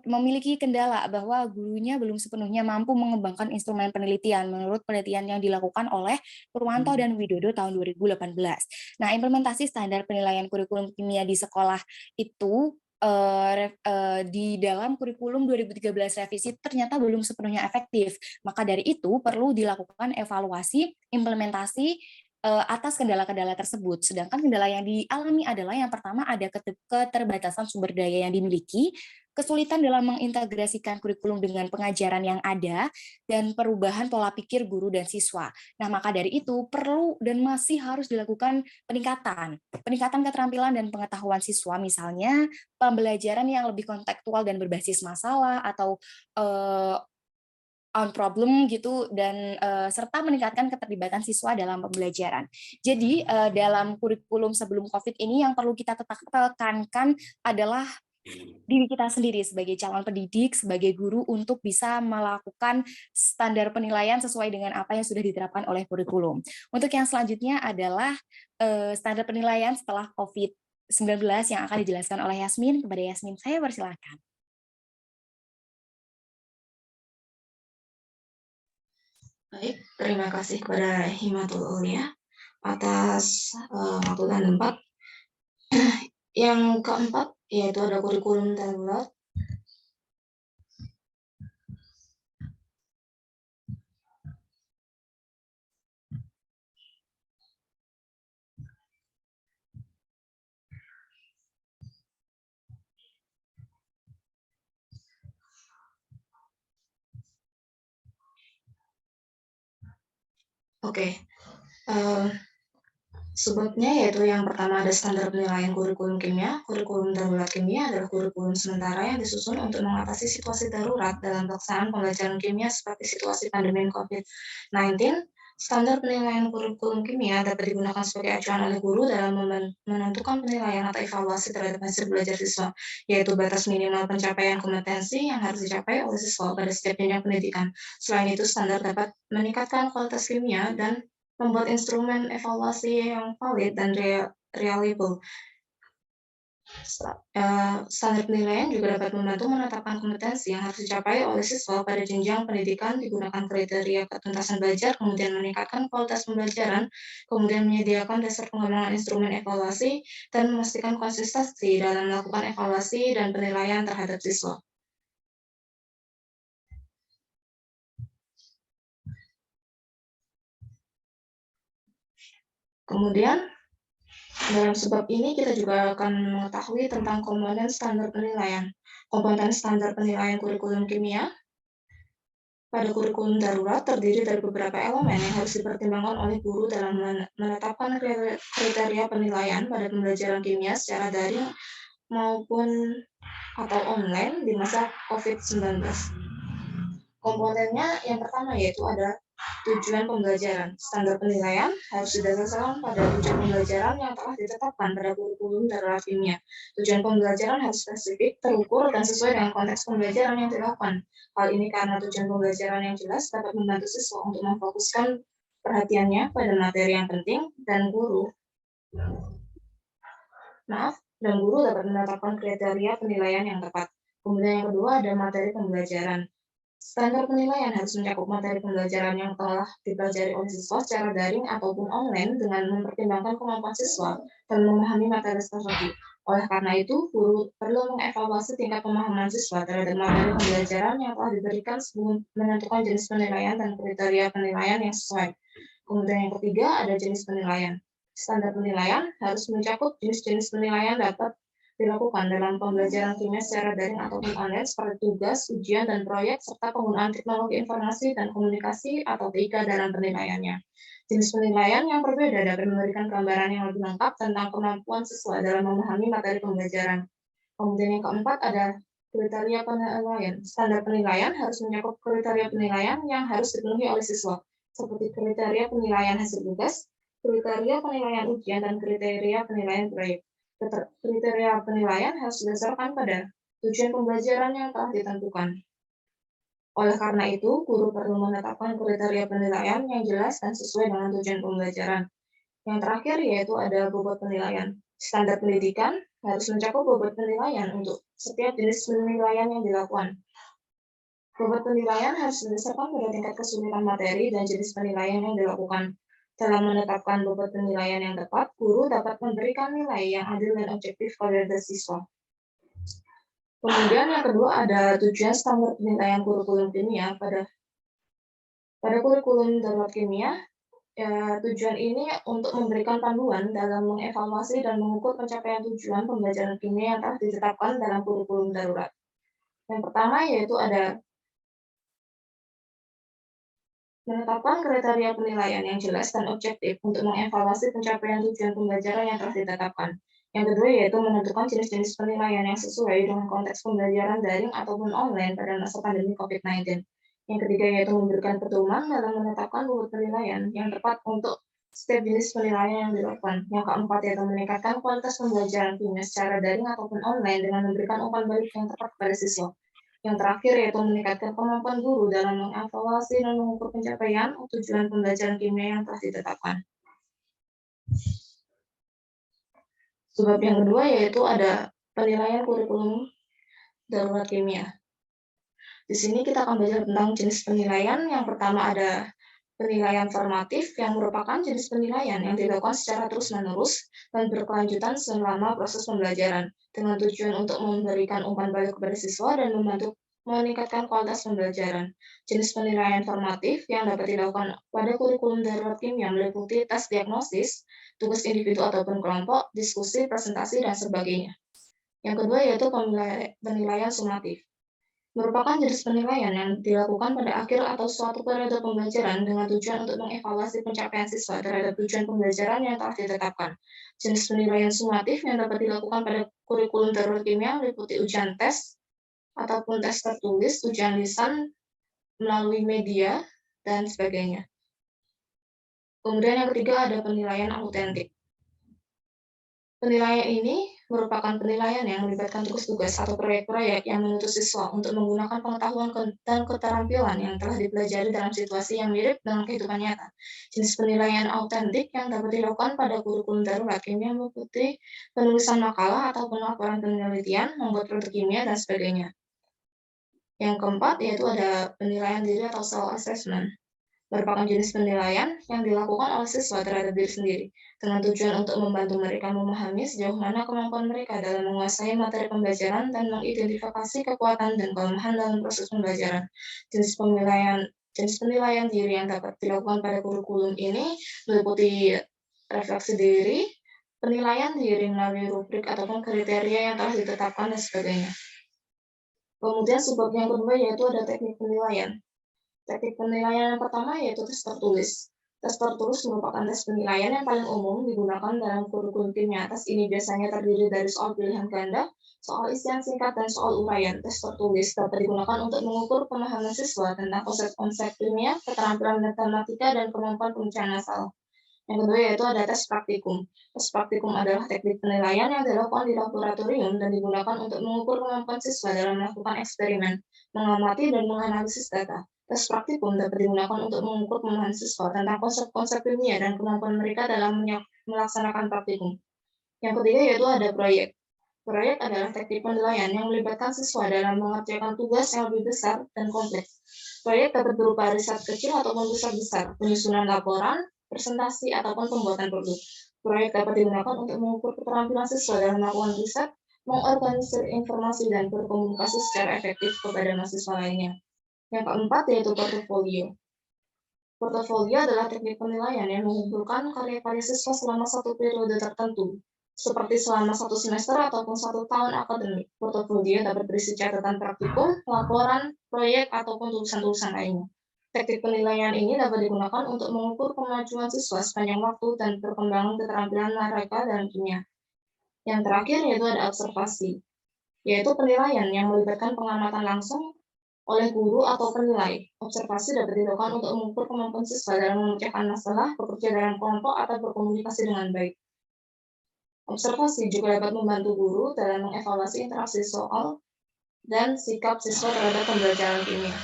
memiliki kendala bahwa gurunya belum sepenuhnya mampu mengembangkan instrumen penelitian menurut penelitian yang dilakukan oleh Purwanto dan Widodo tahun 2018. Nah, implementasi standar penilaian kurikulum kimia di sekolah itu di dalam kurikulum 2013 revisi ternyata belum sepenuhnya efektif. Maka dari itu perlu dilakukan evaluasi implementasi atas kendala-kendala tersebut. Sedangkan kendala yang dialami adalah yang pertama ada keterbatasan sumber daya yang dimiliki, kesulitan dalam mengintegrasikan kurikulum dengan pengajaran yang ada, dan perubahan pola pikir guru dan siswa. Nah, maka dari itu perlu dan masih harus dilakukan peningkatan keterampilan dan pengetahuan siswa, misalnya pembelajaran yang lebih kontekstual dan berbasis masalah atau on problem gitu, dan serta meningkatkan keterlibatan siswa dalam pembelajaran. Jadi dalam kurikulum sebelum COVID ini yang perlu kita tekankan adalah diri kita sendiri sebagai calon pendidik, sebagai guru untuk bisa melakukan standar penilaian sesuai dengan apa yang sudah diterapkan oleh kurikulum. Untuk yang selanjutnya adalah standar penilaian setelah COVID-19 yang akan dijelaskan oleh Yasmin. Kepada Yasmin, saya persilakan. Baik, terima kasih kepada Himatul Ulia atas waktu dan tempat. Yang keempat, yaitu ada kurikulum darurat. Oke. Sebutnya yaitu yang pertama ada standar penilaian kurikulum kimia. Kurikulum darurat kimia adalah kurikulum sementara yang disusun untuk mengatasi situasi darurat dalam pelaksanaan pembelajaran kimia seperti situasi pandemi COVID-19. Standar penilaian kurikulum kimia dapat digunakan sebagai acuan oleh guru dalam menentukan penilaian atau evaluasi terhadap hasil belajar siswa, yaitu batas minimal pencapaian kompetensi yang harus dicapai oleh siswa pada setiap jenjang pendidikan. Selain itu, standar dapat meningkatkan kualitas kimia dan membuat instrumen evaluasi yang valid dan reliable. Standar penilaian juga dapat membantu menetapkan kompetensi yang harus dicapai oleh siswa pada jenjang pendidikan, digunakan kriteria ketuntasan belajar, kemudian meningkatkan kualitas pembelajaran, kemudian menyediakan dasar pengembangan instrumen evaluasi, dan memastikan konsistensi dalam melakukan evaluasi dan penilaian terhadap siswa. Kemudian, dalam sebab ini kita juga akan mengetahui tentang komponen standar penilaian. Komponen standar penilaian kurikulum kimia pada kurikulum darurat terdiri dari beberapa elemen yang harus dipertimbangkan oleh guru dalam menetapkan kriteria penilaian pada pembelajaran kimia secara daring maupun atau online di masa COVID-19. Komponennya yang pertama yaitu ada tujuan pembelajaran. Standar penilaian harus didasarkan pada tujuan pembelajaran yang telah ditetapkan pada kurikulum darurat kimia. Tujuan pembelajaran harus spesifik, terukur, dan sesuai dengan konteks pembelajaran yang dilakukan. Hal ini karena tujuan pembelajaran yang jelas dapat membantu siswa untuk memfokuskan perhatiannya pada materi yang penting, dan guru dapat menetapkan kriteria penilaian yang tepat. Kemudian yang kedua ada materi pembelajaran. Standar penilaian harus mencakup materi pembelajaran yang telah dipelajari oleh siswa secara daring ataupun online dengan mempertimbangkan kemampuan siswa dan memahami materi tersebut. Oleh karena itu, guru perlu mengevaluasi tingkat pemahaman siswa terhadap materi pembelajaran yang telah diberikan sebelum menentukan jenis penilaian dan kriteria penilaian yang sesuai. Kemudian yang ketiga ada jenis penilaian. Standar penilaian harus mencakup jenis-jenis penilaian dapat dilakukan dalam pembelajaran kimia secara daring ataupun online seperti tugas, ujian, dan proyek, serta penggunaan teknologi informasi dan komunikasi atau TIK dalam penilaiannya. Jenis penilaian yang berbeda dapat memberikan gambaran yang lebih lengkap tentang kemampuan siswa dalam memahami materi pembelajaran. Kemudian yang keempat ada kriteria penilaian. Standar penilaian harus mencakup kriteria penilaian yang harus dipenuhi oleh siswa, seperti kriteria penilaian hasil tugas, kriteria penilaian ujian, dan kriteria penilaian proyek. Kriteria penilaian harus didasarkan pada tujuan pembelajaran yang telah ditentukan. Oleh karena itu, guru perlu menetapkan kriteria penilaian yang jelas dan sesuai dengan tujuan pembelajaran. Yang terakhir yaitu ada bobot penilaian. Standar pendidikan harus mencakup bobot penilaian untuk setiap jenis penilaian yang dilakukan. Bobot penilaian harus didasarkan pada tingkat kesulitan materi dan jenis penilaian yang dilakukan. Dalam menetapkan bobot penilaian yang tepat, guru dapat memberikan nilai yang adil dan objektif kepada siswa. Kemudian yang kedua ada tujuan standar penilaian kurikulum kimia pada kurikulum darurat kimia. Tujuan ini untuk memberikan panduan dalam mengevaluasi dan mengukur pencapaian tujuan pembelajaran kimia yang telah ditetapkan dalam kurikulum darurat. Yang pertama yaitu ada menetapkan kriteria penilaian yang jelas dan objektif untuk mengevaluasi pencapaian tujuan pembelajaran yang telah ditetapkan. Yang kedua yaitu menentukan jenis-jenis penilaian yang sesuai dengan konteks pembelajaran daring ataupun online pada masa pandemi COVID-19. Yang ketiga yaitu memberikan pedoman dalam menetapkan bobot penilaian yang tepat untuk setiap jenis penilaian yang dilakukan. Yang keempat yaitu meningkatkan kualitas pembelajaran kimia secara daring ataupun online dengan memberikan umpan balik yang tepat kepada siswa. Yang terakhir yaitu meningkatkan kemampuan guru dalam mengevaluasi dan mengukur pencapaian tujuan pembelajaran kimia yang telah ditetapkan. Sebab yang kedua yaitu ada penilaian kurikulum darurat kimia. Di sini kita akan belajar tentang jenis penilaian. Yang pertama ada penilaian formatif yang merupakan jenis penilaian yang dilakukan secara terus-menerus dan berkelanjutan selama proses pembelajaran dengan tujuan untuk memberikan umpan balik kepada siswa dan membantu meningkatkan kualitas pembelajaran. Jenis penilaian formatif yang dapat dilakukan pada kurikulum darurat kimia meliputi tes diagnosis, tugas individu ataupun kelompok, diskusi, presentasi, dan sebagainya. Yang kedua yaitu penilaian sumatif. Merupakan jenis penilaian yang dilakukan pada akhir atau suatu periode pembelajaran dengan tujuan untuk mengevaluasi pencapaian siswa terhadap tujuan pembelajaran yang telah ditetapkan. Jenis penilaian sumatif yang dapat dilakukan pada kurikulum darurat kimia meliputi ujian tes ataupun tes tertulis, ujian lisan melalui media, dan sebagainya. Kemudian yang ketiga ada penilaian autentik. Penilaian ini merupakan penilaian yang melibatkan tugas-tugas atau proyek-proyek yang menuntut siswa untuk menggunakan pengetahuan dan keterampilan yang telah dipelajari dalam situasi yang mirip dengan kehidupan nyata. Jenis penilaian autentik yang dapat dilakukan pada kurikulum darurat kimia meliputi penulisan makalah ataupun laporan penelitian, membuat produk kimia, dan sebagainya. Yang keempat yaitu ada penilaian diri atau self-assessment. Merupakan jenis penilaian yang dilakukan oleh siswa terhadap diri sendiri, dengan tujuan untuk membantu mereka memahami sejauh mana kemampuan mereka dalam menguasai materi pembelajaran dan mengidentifikasi kekuatan dan kelemahan dalam proses pembelajaran. Jenis penilaian diri yang dapat dilakukan pada kurikulum ini meliputi refleksi diri, penilaian diri melalui rubrik ataupun kriteria yang telah ditetapkan, dan sebagainya. Kemudian subbab yang kedua yaitu ada teknik penilaian. Teknik penilaian yang pertama yaitu tes tertulis. Tes tertulis merupakan tes penilaian yang paling umum digunakan dalam kurikulum kimia. Tes ini biasanya terdiri dari soal pilihan ganda, soal isian singkat, dan soal uraian. Tes tertulis dapat digunakan untuk mengukur pemahaman siswa tentang konsep-konsep kimia, keterampilan matematika, dan kemampuan pemecahan masalah. Yang kedua yaitu ada tes praktikum. Tes praktikum adalah teknik penilaian yang dilakukan di laboratorium dan digunakan untuk mengukur kemampuan siswa dalam melakukan eksperimen, mengamati dan menganalisis data. Tes praktikum dapat digunakan untuk mengukur pemahaman siswa tentang konsep-konsep ilmiah dan kemampuan mereka dalam melaksanakan praktikum. Yang ketiga yaitu ada proyek. Proyek adalah teknik penilaian yang melibatkan siswa dalam mengerjakan tugas yang lebih besar dan kompleks. Proyek dapat berupa riset kecil ataupun besar-besar, penyusunan laporan, presentasi, ataupun pembuatan produk. Proyek dapat digunakan untuk mengukur keterampilan siswa dalam melakukan riset, mengorganisir informasi, dan berkomunikasi secara efektif kepada mahasiswa lainnya. Yang keempat yaitu portofolio. Portofolio adalah teknik penilaian yang mengumpulkan karya-karya siswa selama satu periode tertentu, seperti selama 1 semester ataupun 1 tahun akademik. Portofolio dapat berisi catatan praktikum, laporan, proyek, ataupun tulisan-tulisan lainnya. Teknik penilaian ini dapat digunakan untuk mengukur kemajuan siswa sepanjang waktu dan perkembangan keterampilan mereka dalam kimia. Yang terakhir yaitu ada observasi, yaitu penilaian yang melibatkan pengamatan langsung oleh guru atau penilai. Observasi dapat dilakukan untuk mengukur kemampuan siswa dalam memecahkan masalah, bekerja dalam kelompok, atau berkomunikasi dengan baik. Observasi juga dapat membantu guru dalam mengevaluasi interaksi soal dan sikap siswa terhadap pembelajaran kimia.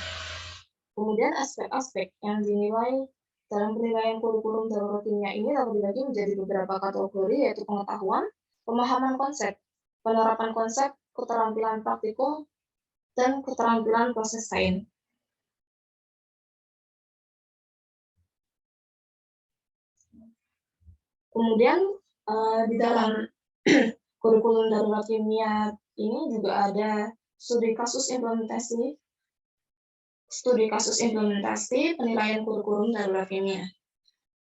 Kemudian aspek-aspek yang dinilai dalam penilaian kurikulum darurat kimia ini dapat dibagi menjadi beberapa kategori, yaitu pengetahuan, pemahaman konsep, penerapan konsep, keterampilan praktikum, dan keterampilan proses sains. Kemudian di dalam kurikulum darurat kimia ini juga ada studi kasus implementasi penilaian kurikulum darurat kimia.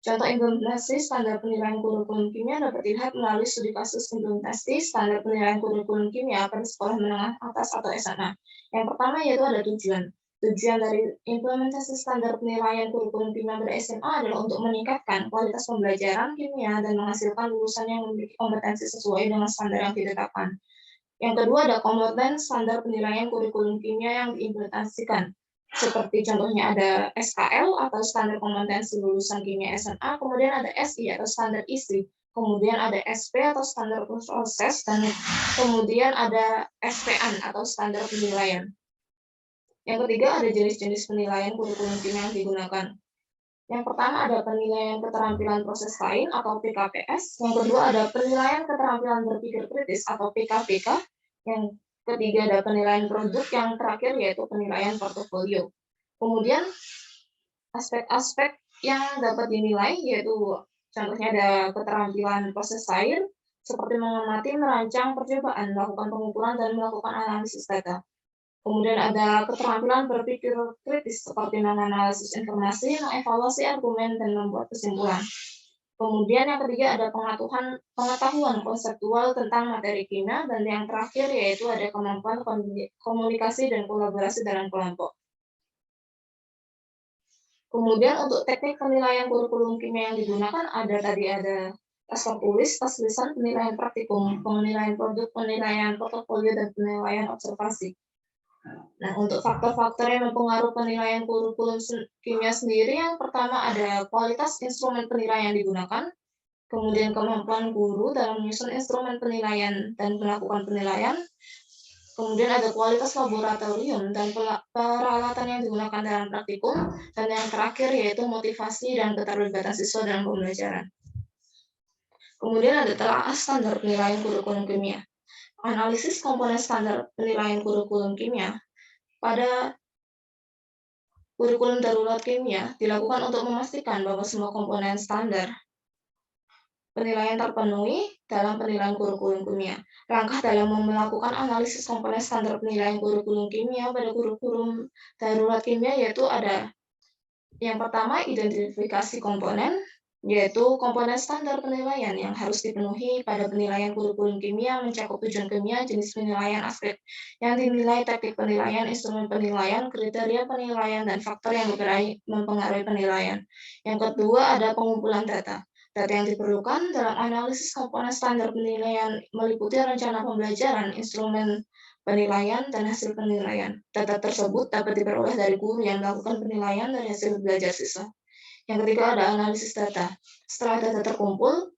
Contoh implementasi standar penilaian kurikulum kimia dapat dilihat melalui studi kasus implementasi standar penilaian kurikulum kimia pada sekolah menengah atas atau SMA. Yang pertama yaitu ada tujuan. Tujuan dari implementasi standar penilaian kurikulum kimia pada SMA adalah untuk meningkatkan kualitas pembelajaran kimia dan menghasilkan lulusan yang memiliki kompetensi sesuai dengan standar yang ditetapkan. Yang kedua ada komponen standar penilaian kurikulum kimia yang diimplementasikan. Seperti contohnya ada SKL atau standar kompetensi lulusan kimia SMA, kemudian ada SI atau standar isi, kemudian ada SP atau standar proses, dan kemudian ada SPN atau standar penilaian. Yang ketiga ada jenis-jenis penilaian kurikulum kimia yang digunakan. Yang pertama ada penilaian keterampilan proses lain atau PKPS, yang kedua ada penilaian keterampilan berpikir kritis atau PKPK, yang ketiga ada penilaian produk, yang terakhir yaitu penilaian portofolio. Kemudian aspek-aspek yang dapat dinilai yaitu contohnya ada keterampilan proses sains seperti mengamati, merancang percobaan, melakukan pengukuran, dan melakukan analisis data. Kemudian ada keterampilan berpikir kritis seperti menganalisis informasi, mengevaluasi argumen, dan membuat kesimpulan. Kemudian yang ketiga ada pengetahuan konseptual tentang materi kimia, dan yang terakhir yaitu ada kemampuan komunikasi dan kolaborasi dalam kelompok. Kemudian untuk teknik penilaian kurikulum kimia yang digunakan ada tes tertulis, tes lisan, penilaian praktikum, penilaian produk, penilaian portofolio, dan penilaian observasi. Nah, untuk faktor-faktor yang mempengaruhi penilaian kurikulum kimia sendiri, yang pertama ada kualitas instrumen penilaian yang digunakan, kemudian kemampuan guru dalam menyusun instrumen penilaian dan melakukan penilaian, kemudian ada kualitas laboratorium dan peralatan yang digunakan dalam praktikum, dan yang terakhir yaitu motivasi dan keterlibatan siswa dalam pembelajaran. Kemudian ada telaah standar penilaian kurikulum kimia. Analisis komponen standar penilaian kurikulum kimia pada kurikulum darurat kimia dilakukan untuk memastikan bahwa semua komponen standar penilaian terpenuhi dalam penilaian kurikulum kimia. Langkah dalam melakukan analisis komponen standar penilaian kurikulum kimia pada kurikulum darurat kimia yaitu ada yang pertama identifikasi komponen, yaitu komponen standar penilaian yang harus dipenuhi pada penilaian kurikulum kimia mencakup tujuan kimia, jenis penilaian, aspek yang dinilai, teknik penilaian, instrumen penilaian, kriteria penilaian, dan faktor yang mempengaruhi penilaian. Yang kedua ada pengumpulan data. Data yang diperlukan dalam analisis komponen standar penilaian meliputi rencana pembelajaran, instrumen penilaian, dan hasil penilaian. Data tersebut dapat diperoleh dari guru yang melakukan penilaian dari hasil belajar siswa. Yang ketiga ada analisis data. Setelah data terkumpul,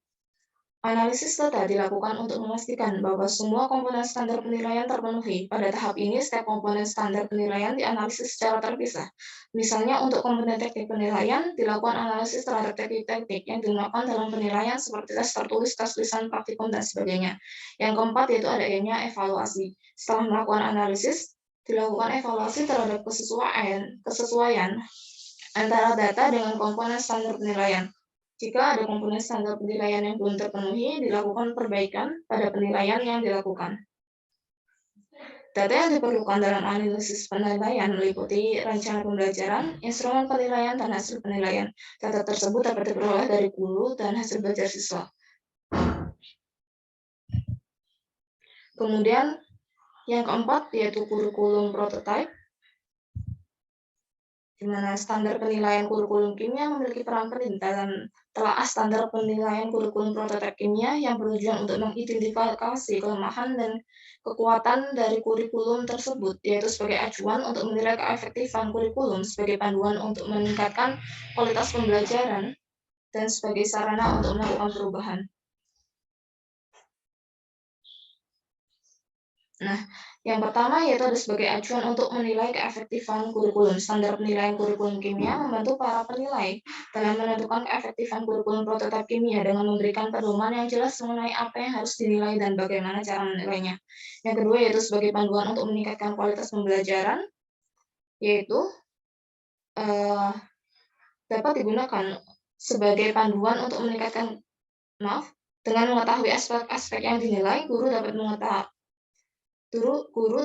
Analisis data dilakukan untuk memastikan bahwa semua komponen standar penilaian terpenuhi. Pada tahap ini, setiap komponen standar penilaian dianalisis secara terpisah. Misalnya, untuk komponen teknik penilaian, dilakukan analisis terhadap teknik-teknik yang digunakan dalam penilaian seperti tes tertulis, tes lisan, praktikum, dan sebagainya. Yang keempat, yaitu adanya evaluasi. Setelah melakukan analisis, dilakukan evaluasi terhadap kesesuaian antara data dengan komponen standar penilaian. Jika ada komponen standar penilaian yang belum terpenuhi, dilakukan perbaikan pada penilaian yang dilakukan. Data yang diperlukan dalam analisis penilaian meliputi rancangan pembelajaran, instrumen penilaian, dan hasil penilaian. Data tersebut dapat diperoleh dari guru dan hasil belajar siswa. Kemudian, yang keempat yaitu kurikulum prototype, di mana standar penilaian kurikulum kimia memiliki peran penting dalam telaah standar penilaian kurikulum prototipe kimia yang bertujuan untuk mengidentifikasi kelemahan dan kekuatan dari kurikulum tersebut, yaitu sebagai acuan untuk menilai keefektifan kurikulum sebagai panduan untuk meningkatkan kualitas pembelajaran dan sebagai sarana untuk melakukan perubahan. Nah, yang pertama yaitu ada sebagai acuan untuk menilai keefektifan kurikulum. Standar penilaian kurikulum kimia membantu para penilai dalam menentukan keefektifan kurikulum prototipe kimia dengan memberikan pedoman yang jelas mengenai apa yang harus dinilai dan bagaimana cara menilainya. Yang kedua yaitu sebagai panduan untuk meningkatkan kualitas pembelajaran, yaitu dapat digunakan sebagai panduan untuk meningkatkan, dengan mengetahui aspek-aspek yang dinilai, guru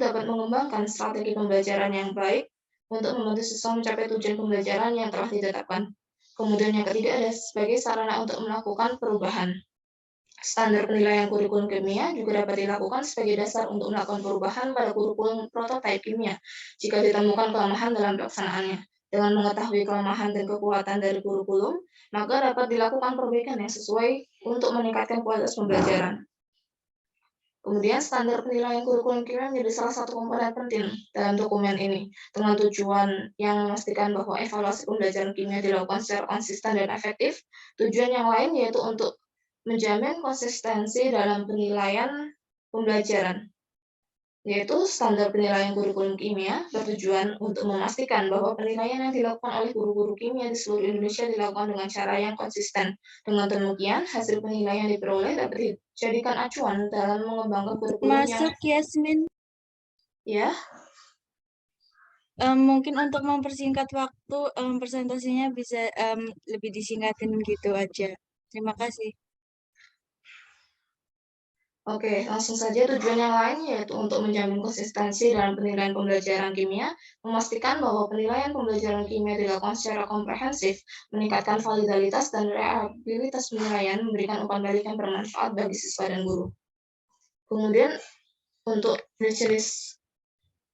dapat mengembangkan strategi pembelajaran yang baik untuk membantu siswa mencapai tujuan pembelajaran yang telah ditetapkan. Kemudian yang ketiga ada sebagai sarana untuk melakukan perubahan. Standar penilaian kurikulum kimia juga dapat dilakukan sebagai dasar untuk melakukan perubahan pada kurikulum prototipe kimia jika ditemukan kelemahan dalam pelaksanaannya. Dengan mengetahui kelemahan dan kekuatan dari kurikulum, maka dapat dilakukan perbaikan yang sesuai untuk meningkatkan kualitas pembelajaran. Kemudian standar penilaian kurikulum kimia menjadi salah satu komponen penting dalam dokumen ini, dengan tujuan yang memastikan bahwa evaluasi pembelajaran kimia dilakukan secara konsisten dan efektif. Tujuan yang lain yaitu untuk menjamin konsistensi dalam penilaian pembelajaran, yaitu standar penilaian kurikulum kimia bertujuan untuk memastikan bahwa penilaian yang dilakukan oleh guru-guru kimia di seluruh Indonesia dilakukan dengan cara yang konsisten. Dengan demikian, hasil penilaian yang diperoleh dapat dijadikan acuan dalam mengembangkan kurikulum yang... Masuk, Yasmin. Ya, Mungkin untuk mempersingkat waktu, presentasinya bisa lebih disingkatin gitu aja. Terima kasih. Oke, langsung saja tujuan yang lain yaitu untuk menjamin konsistensi dalam penilaian pembelajaran kimia, memastikan bahwa penilaian pembelajaran kimia dilakukan secara komprehensif, meningkatkan validitas dan reliabilitas penilaian, memberikan umpan balik yang bermanfaat bagi siswa dan guru. Kemudian untuk jenis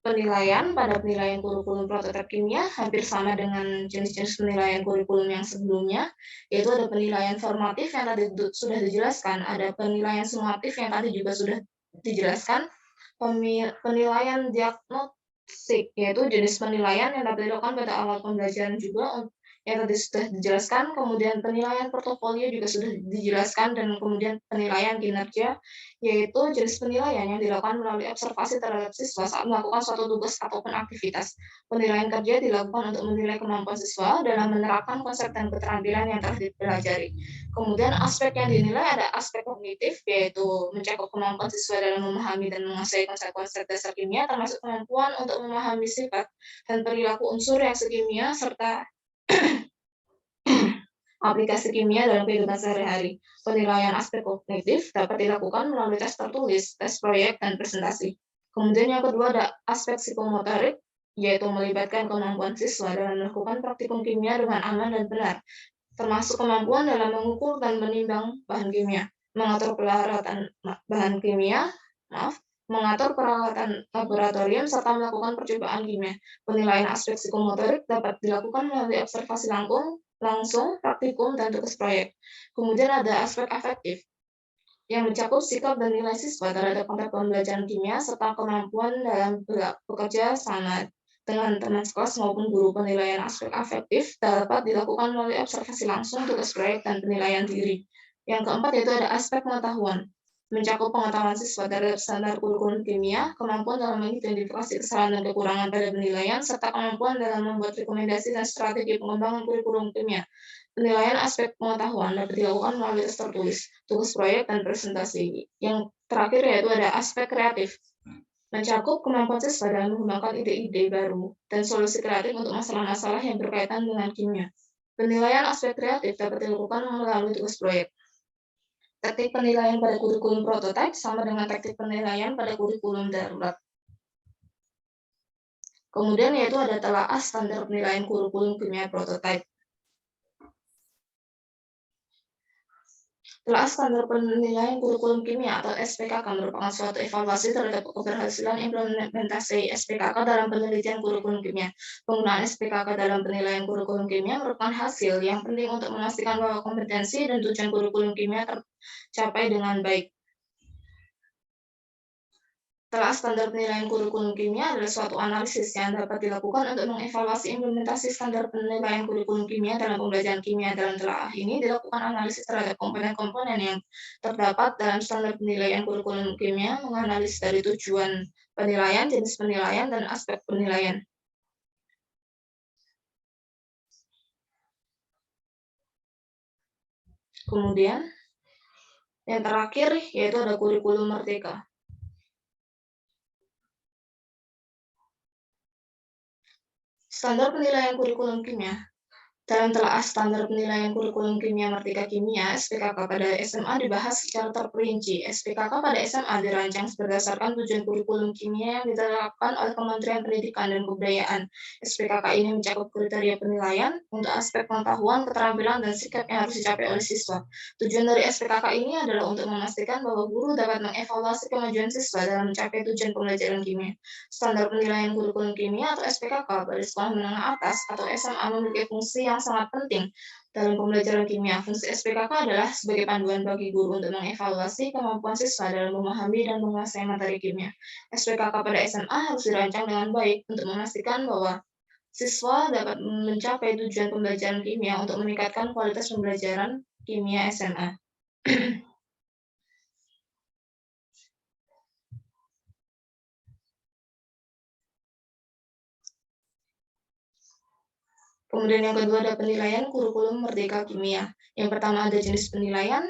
penilaian pada penilaian kurikulum prototipe kimia hampir sama dengan jenis-jenis penilaian kurikulum yang sebelumnya, yaitu ada penilaian formatif yang tadi sudah dijelaskan, ada penilaian sumatif yang tadi juga sudah dijelaskan, penilaian diagnostik, yaitu jenis penilaian yang dapat dilakukan pada awal pembelajaran juga yang tadi sudah dijelaskan, kemudian penilaian portofolio juga sudah dijelaskan, dan kemudian penilaian kinerja, yaitu jenis penilaian yang dilakukan melalui observasi terhadap siswa saat melakukan suatu tugas ataupun aktivitas. Penilaian kerja dilakukan untuk menilai kemampuan siswa dalam menerapkan konsep dan keterampilan yang telah dipelajari. Kemudian aspek yang dinilai ada aspek kognitif, yaitu mencakup kemampuan siswa dalam memahami dan menguasai konsep-konsep dasar kimia, termasuk kemampuan untuk memahami sifat dan perilaku unsur reaksi kimia, serta aplikasi kimia dalam kehidupan sehari-hari. Penilaian aspek kognitif dapat dilakukan melalui tes tertulis, tes proyek, dan presentasi. Kemudian yang kedua ada aspek psikomotorik, yaitu melibatkan kemampuan siswa dalam melakukan praktikum kimia dengan aman dan benar, termasuk kemampuan dalam mengukur dan menimbang bahan kimia, mengatur peralatan bahan kimia, mengatur peralatan laboratorium, serta melakukan percobaan kimia. Penilaian aspek psikomotorik dapat dilakukan melalui observasi langsung, praktikum, dan tugas proyek. Kemudian ada aspek afektif, yang mencakup sikap dan nilai siswa terhadap konteks pembelajaran kimia, serta kemampuan dalam bekerja sama dengan teman sekelas maupun guru. Penilaian aspek afektif dapat dilakukan melalui observasi langsung, tugas proyek, dan penilaian diri. Yang keempat yaitu ada aspek pengetahuan, mencakup pengetahuan siswa terhadap standar kurikulum kimia, kemampuan dalam mengidentifikasi kesalahan dan kekurangan pada penilaian, serta kemampuan dalam membuat rekomendasi dan strategi pengembangan kurikulum kimia. Penilaian aspek pengetahuan dapat dilakukan melalui tes tertulis, tugas proyek, dan presentasi. Yang terakhir yaitu ada aspek kreatif, mencakup kemampuan siswa dalam mengembangkan ide-ide baru dan solusi kreatif untuk masalah-masalah yang berkaitan dengan kimia. Penilaian aspek kreatif dapat dilakukan melalui tugas proyek. Teknik penilaian pada kurikulum prototipe sama dengan teknik penilaian pada kurikulum darurat. Kemudian yaitu ada telaah standar penilaian kurikulum kimia prototipe. Telaah standar penilaian kurikulum kimia atau SPKK merupakan suatu evaluasi terhadap keberhasilan implementasi SPKK dalam penelitian kurikulum kimia. Penggunaan SPKK dalam penilaian kurikulum kimia merupakan hasil yang penting untuk memastikan bahwa kompetensi dan tujuan kurikulum kimia tercapai dengan baik. Telaah standar penilaian kurikulum kimia adalah suatu analisis yang dapat dilakukan untuk mengevaluasi implementasi standar penilaian kurikulum kimia dalam pembelajaran kimia. Dalam telaah ini dilakukan analisis terhadap komponen-komponen yang terdapat dalam standar penilaian kurikulum kimia, menganalisis dari tujuan penilaian, jenis penilaian, dan aspek penilaian. Kemudian, yang terakhir yaitu ada kurikulum merdeka. Standar penilaian kurikulum kimia. Dalam telaah standar penilaian kurikulum kimia Merdeka Kimia, SPKK pada SMA dibahas secara terperinci. SPKK pada SMA dirancang berdasarkan tujuan kurikulum kimia yang ditetapkan oleh Kementerian Pendidikan dan Kebudayaan. SPKK ini mencakup kriteria penilaian untuk aspek pengetahuan, keterampilan, dan sikap yang harus dicapai oleh siswa. Tujuan dari SPKK ini adalah untuk memastikan bahwa guru dapat mengevaluasi kemajuan siswa dalam mencapai tujuan pembelajaran kimia. Standar penilaian kurikulum kimia atau SPKK pada sekolah menengah atas atau SMA memiliki fungsi yang sangat penting dalam pembelajaran kimia. Fungsi SPKK adalah sebagai panduan bagi guru untuk mengevaluasi kemampuan siswa dalam memahami dan menguasai materi kimia. SPKK pada SMA harus dirancang dengan baik untuk memastikan bahwa siswa dapat mencapai tujuan pembelajaran kimia untuk meningkatkan kualitas pembelajaran kimia SMA. Kemudian yang kedua ada penilaian kurikulum Merdeka Kimia. Yang pertama ada jenis penilaian,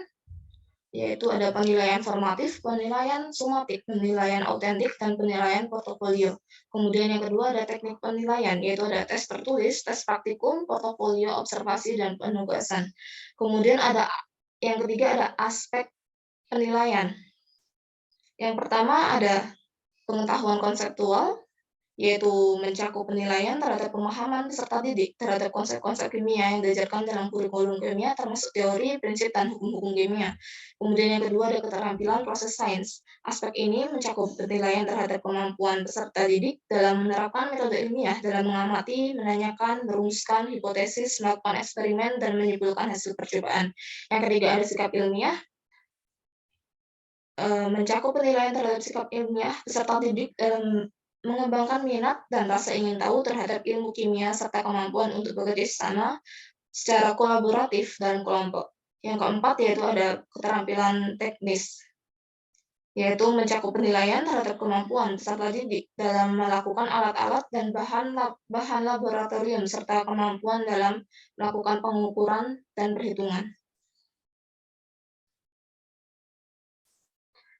yaitu ada penilaian formatif, penilaian sumatif, penilaian autentik, dan penilaian portofolio. Kemudian yang kedua ada teknik penilaian, yaitu ada tes tertulis, tes praktikum, portofolio, observasi, dan penugasan. Kemudian ada yang ketiga ada aspek penilaian. Yang pertama ada pengetahuan konseptual, yaitu mencakup penilaian terhadap pemahaman peserta didik terhadap konsep-konsep kimia yang diajarkan dalam kurikulum kimia termasuk teori, prinsip, dan hukum-hukum kimia. Kemudian yang kedua ada keterampilan proses sains. Aspek ini mencakup penilaian terhadap kemampuan peserta didik dalam menerapkan metode ilmiah dalam mengamati, menanyakan, merumuskan hipotesis, melakukan eksperimen, dan menyimpulkan hasil percobaan. Yang ketiga ada sikap ilmiah, mencakup penilaian terhadap sikap ilmiah peserta didik dalam mengembangkan minat dan rasa ingin tahu terhadap ilmu kimia serta kemampuan untuk bekerja sama secara kolaboratif dalam kelompok. Yang keempat yaitu ada keterampilan teknis, yaitu mencakup penilaian terhadap kemampuan peserta didik dalam melakukan alat-alat dan bahan laboratorium serta kemampuan dalam melakukan pengukuran dan perhitungan.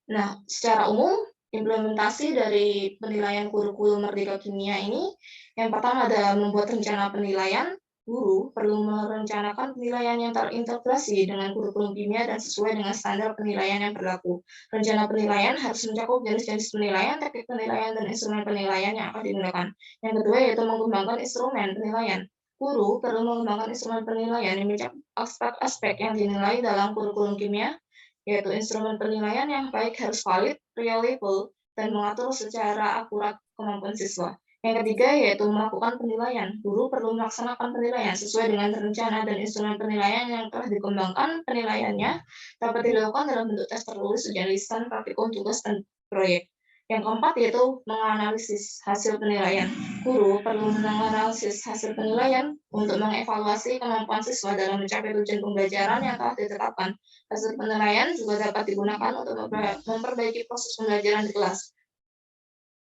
Nah, secara umum implementasi dari penilaian kurikulum Merdeka Kimia ini, yang pertama ada membuat rencana penilaian. Guru perlu merencanakan penilaian yang terintegrasi dengan kurikulum kimia dan sesuai dengan standar penilaian yang berlaku. Rencana penilaian harus mencakup jenis-jenis penilaian, teknik penilaian, dan instrumen penilaian yang akan digunakan. Yang kedua yaitu mengembangkan instrumen penilaian. Guru perlu mengembangkan instrumen penilaian yang mencakup aspek-aspek yang dinilai dalam kurikulum kimia, yaitu instrumen penilaian yang baik harus valid, reliable, dan mengatur secara akurat kemampuan siswa. Yang ketiga yaitu melakukan penilaian. Guru perlu melaksanakan penilaian sesuai dengan rencana dan instrumen penilaian yang telah dikembangkan. Penilaiannya dapat dilakukan dalam bentuk tes tertulis, ujian lisan, praktikum, tugas, dan proyek. Yang keempat yaitu menganalisis hasil penilaian. Guru perlu menganalisis hasil penilaian untuk mengevaluasi kemampuan siswa dalam mencapai tujuan pembelajaran yang telah ditetapkan. Hasil penilaian juga dapat digunakan untuk memperbaiki proses pembelajaran di kelas.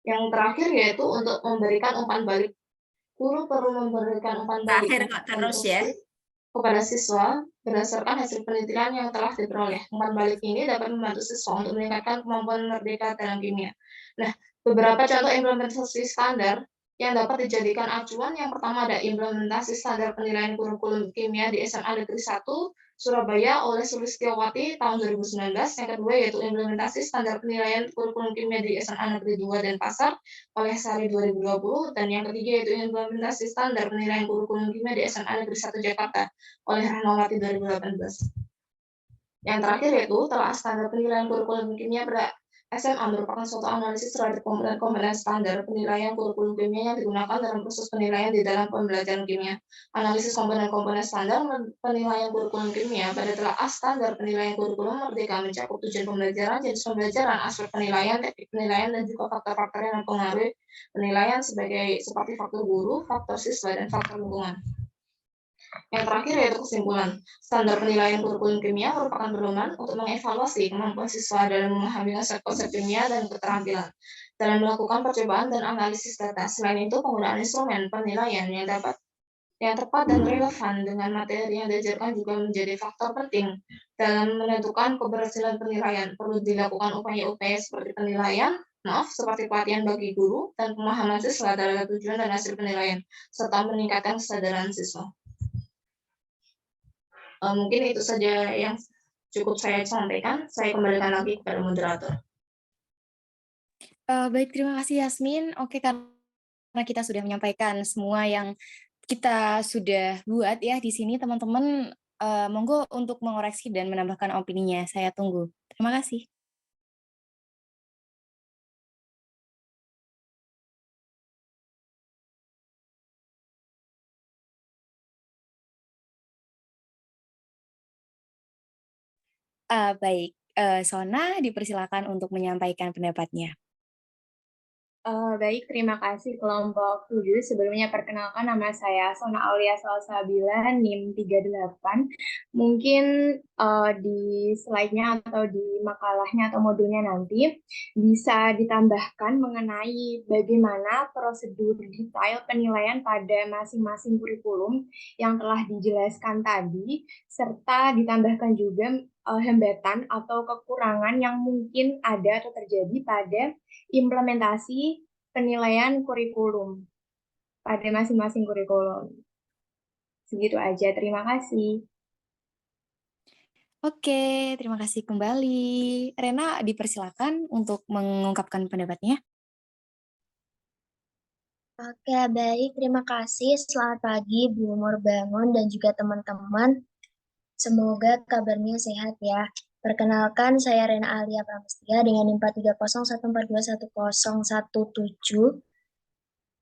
Yang terakhir yaitu untuk memberikan umpan balik. Guru perlu memberikan umpan balik Terakhir kok terus ya. kepada siswa berdasarkan hasil penelitian yang telah diperoleh. Umpan balik ini dapat membantu siswa untuk meningkatkan kemampuan merdeka dalam kimia. Nah, beberapa contoh implementasi standar yang dapat dijadikan acuan. Yang pertama ada implementasi standar penilaian kurikulum kimia di SMA Negeri 1 Surabaya oleh Sulistiawati tahun 2019. Yang kedua yaitu implementasi standar penilaian kurikulum kimia di SMA Negeri 2 Denpasar oleh Sari 2020. Dan yang ketiga yaitu implementasi standar penilaian kurikulum kimia di SMA Negeri 1 Jakarta oleh Rahmawati 2018. Yang terakhir yaitu telah standar penilaian kurikulum kimia pada SMA merupakan suatu analisis terhadap komponen-komponen standar penilaian kurikulum kimia yang digunakan dalam proses penilaian di dalam pembelajaran kimia. Analisis komponen-komponen standar penilaian kurikulum kimia pada telah standar penilaian kurikulum merdeka mencakup tujuan pembelajaran, jenis pembelajaran, aspek penilaian, teknik penilaian, dan juga faktor-faktor yang mempengaruhi penilaian seperti faktor guru, faktor siswa, dan faktor lingkungan. Yang terakhir yaitu kesimpulan. Standar penilaian kurikulum kimia merupakan pedoman untuk mengevaluasi kemampuan siswa dalam memahami konsep-konsep kimia dan keterampilan dalam melakukan percobaan dan analisis data. Selain itu, penggunaan instrumen penilaian yang tepat dan relevan dengan materi yang diajarkan juga menjadi faktor penting dalam menentukan keberhasilan penilaian. Perlu dilakukan upaya-upaya seperti seperti pelatihan bagi guru dan pemahaman siswa terhadap tujuan dan hasil penilaian, serta meningkatkan kesadaran siswa. Mungkin itu saja yang cukup saya sampaikan. Saya kembalikan lagi kepada moderator. Baik, terima kasih Yasmin. Oke, karena kita sudah menyampaikan semua yang kita sudah buat ya di sini, teman-teman, monggo untuk mengoreksi dan menambahkan opininya. Saya tunggu. Terima kasih. Baik, Sona dipersilakan untuk menyampaikan pendapatnya. Baik, terima kasih kelompok 7. Sebelumnya perkenalkan nama saya Sona Aulia Salsabila, NIM 38. Mungkin di slide-nya atau di makalahnya atau modulnya nanti bisa ditambahkan mengenai bagaimana prosedur detail penilaian pada masing-masing kurikulum yang telah dijelaskan tadi, serta ditambahkan juga hambatan atau kekurangan yang mungkin ada atau terjadi pada implementasi penilaian kurikulum pada masing-masing kurikulum. Segitu aja, terima kasih. Oke, terima kasih kembali. Rena dipersilakan untuk mengungkapkan pendapatnya. Oke, baik. Terima kasih. Selamat pagi, Bu Murbangun dan juga teman-teman. Semoga kabarnya sehat ya. Perkenalkan, saya Rena Alia Pramestia dengan NIM 43014211017.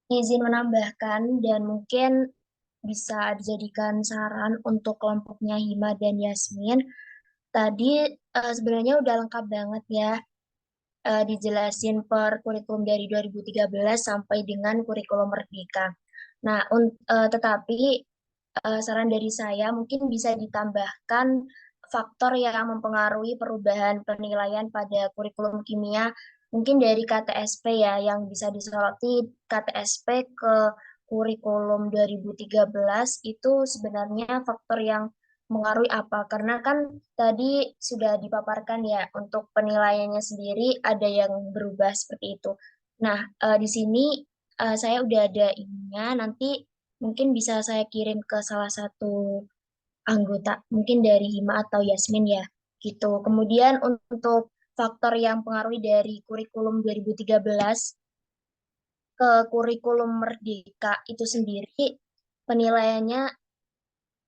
Izin menambahkan dan mungkin bisa dijadikan saran untuk kelompoknya Hima dan Yasmin. Tadi sebenarnya udah lengkap banget ya dijelasin per kurikulum dari 2013 sampai dengan kurikulum Merdeka. Nah, tetapi saran dari saya mungkin bisa ditambahkan faktor yang mempengaruhi perubahan penilaian pada kurikulum kimia, mungkin dari KTSP ya, yang bisa disoroti KTSP ke kurikulum 2013 itu sebenarnya faktor yang mengaruhi apa? Karena kan tadi sudah dipaparkan ya, untuk penilaiannya sendiri ada yang berubah seperti itu. Nah, di sini saya udah ada ininya, nanti mungkin bisa saya kirim ke salah satu anggota, mungkin dari Hima atau Yasmin ya, gitu. Kemudian untuk faktor yang pengaruhi dari kurikulum 2013 ke kurikulum Merdeka itu sendiri, penilaiannya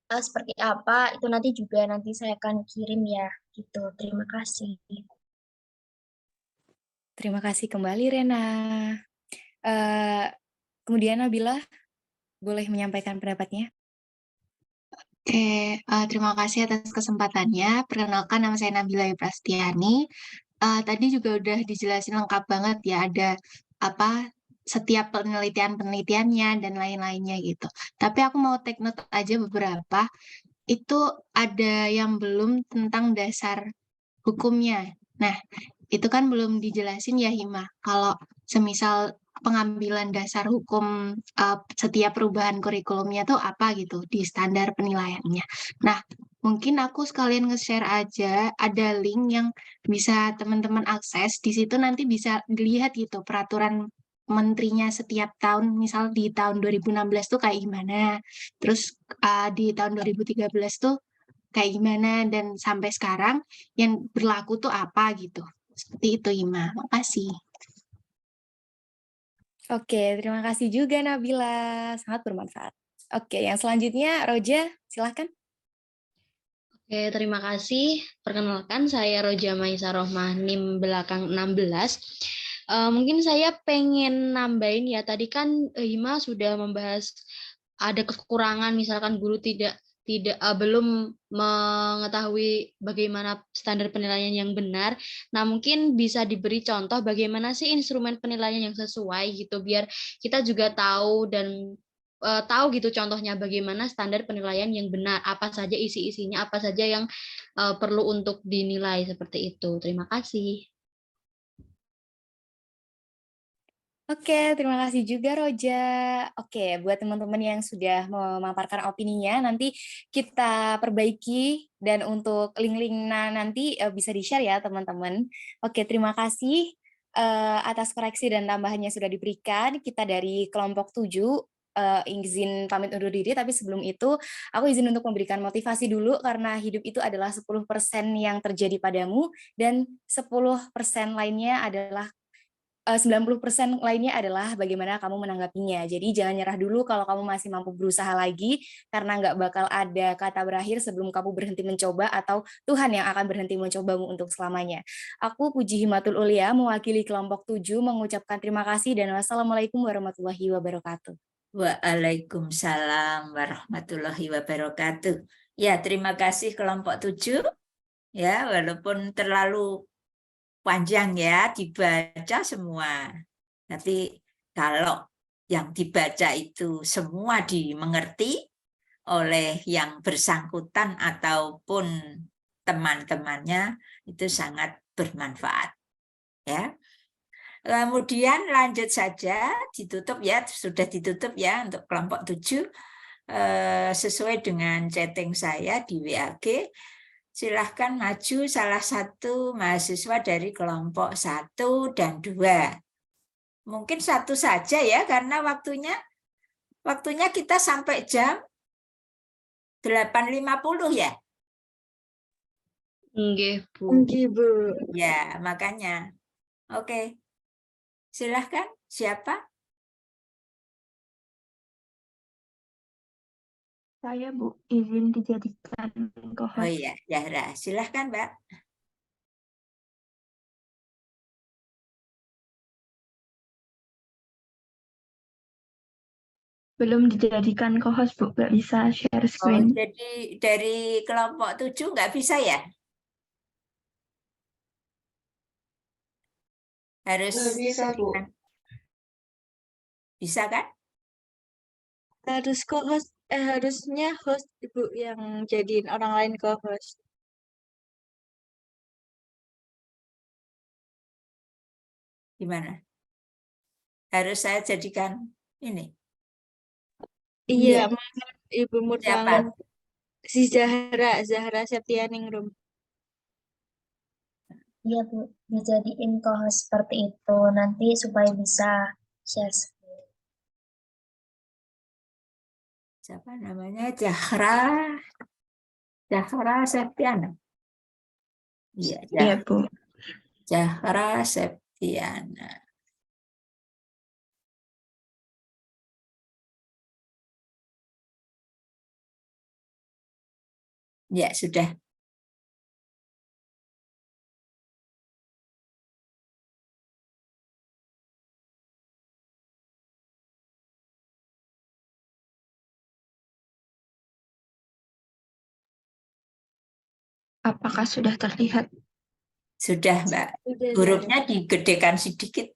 seperti apa, itu nanti saya akan kirim ya, gitu. Terima kasih. Terima kasih kembali, Rena. Kemudian Nabila, boleh menyampaikan pendapatnya? Oke, terima kasih atas kesempatannya. Perkenalkan, nama saya Nabila Prastiani tadi juga udah dijelasin lengkap banget ya, ada apa setiap penelitiannya dan lain-lainnya gitu. Tapi aku mau take note aja beberapa. Itu ada yang belum tentang dasar hukumnya. Nah, itu kan belum dijelasin ya Hima. Kalau semisal pengambilan dasar hukum setiap perubahan kurikulumnya tuh apa gitu di standar penilaiannya. Nah, mungkin aku sekalian nge-share aja ada link yang bisa teman-teman akses. Di situ nanti bisa dilihat gitu peraturan menterinya setiap tahun, misal di tahun 2016 tuh kayak gimana. Terus di tahun 2013 tuh kayak gimana dan sampai sekarang yang berlaku tuh apa gitu. Seperti itu, Ima. Makasih. Oke, terima kasih juga Nabila. Sangat bermanfaat. Oke, yang selanjutnya Roja, silahkan. Oke, terima kasih. Perkenalkan, saya Roja Maisa Rohmah, NIM belakang 16. Mungkin saya pengen nambahin ya, tadi kan Hima sudah membahas ada kekurangan, misalkan guru tidak belum mengetahui bagaimana standar penilaian yang benar. Nah, mungkin bisa diberi contoh bagaimana sih instrumen penilaian yang sesuai gitu, biar kita juga tahu dan tahu gitu contohnya bagaimana standar penilaian yang benar, apa saja isi-isinya, apa saja yang perlu untuk dinilai seperti itu. Terima kasih. Oke, terima kasih juga Roja. Oke, buat teman-teman yang sudah memaparkan opininya, nanti kita perbaiki dan untuk link-link nanti bisa di-share ya teman-teman. Oke, terima kasih atas koreksi dan tambahannya sudah diberikan. Kita dari kelompok 7 izin pamit undur diri, tapi sebelum itu aku izin untuk memberikan motivasi dulu karena hidup itu adalah 10% yang terjadi padamu dan 10% lainnya adalah 90% lainnya adalah bagaimana kamu menanggapinya. Jadi jangan nyerah dulu kalau kamu masih mampu berusaha lagi, karena nggak bakal ada kata berakhir sebelum kamu berhenti mencoba atau Tuhan yang akan berhenti mencobamu untuk selamanya. Aku Puji Himatul Ulia, mewakili kelompok 7, mengucapkan terima kasih dan wassalamualaikum warahmatullahi wabarakatuh. Waalaikumsalam warahmatullahi wabarakatuh. Ya, terima kasih kelompok 7. Ya, walaupun terlalu panjang ya dibaca semua. Tapi kalau yang dibaca itu semua dimengerti oleh yang bersangkutan ataupun teman-temannya, itu sangat bermanfaat. Ya. Kemudian lanjut saja, ditutup ya, sudah ditutup ya untuk kelompok 7 sesuai dengan chatting saya di WAG. Silahkan maju salah satu mahasiswa dari kelompok 1 dan 2. Mungkin satu saja ya, karena waktunya kita sampai jam 8.50 ya. Nggih, Bu. Nggih, Bu. Ya, makanya. Oke. Silahkan, siapa? Saya, Bu, izin dijadikan Oh co-host. iya, Zahra. Silahkan, Mbak. Belum dijadikan co-host, Bu, nggak bisa share Oh, screen. jadi dari kelompok 7 nggak bisa ya? Harus Nggak bisa, Bu. Bisa kan? Harus co-host, harusnya host Ibu yang jadiin orang lain co-host. Gimana? Harus saya jadikan ini? Iya, maaf Ibu Murbangun. Siapa? Si Zahra Septianingrum. Iya, Bu, dijadiin co-host seperti itu nanti supaya bisa share screen. Siapa namanya? Zahra Septiana. Iya, Iya, Bu. Zahra Septiana. Ya, sudah. Apakah sudah terlihat? Sudah, Mbak. Udah, Hurufnya digedekan sedikit.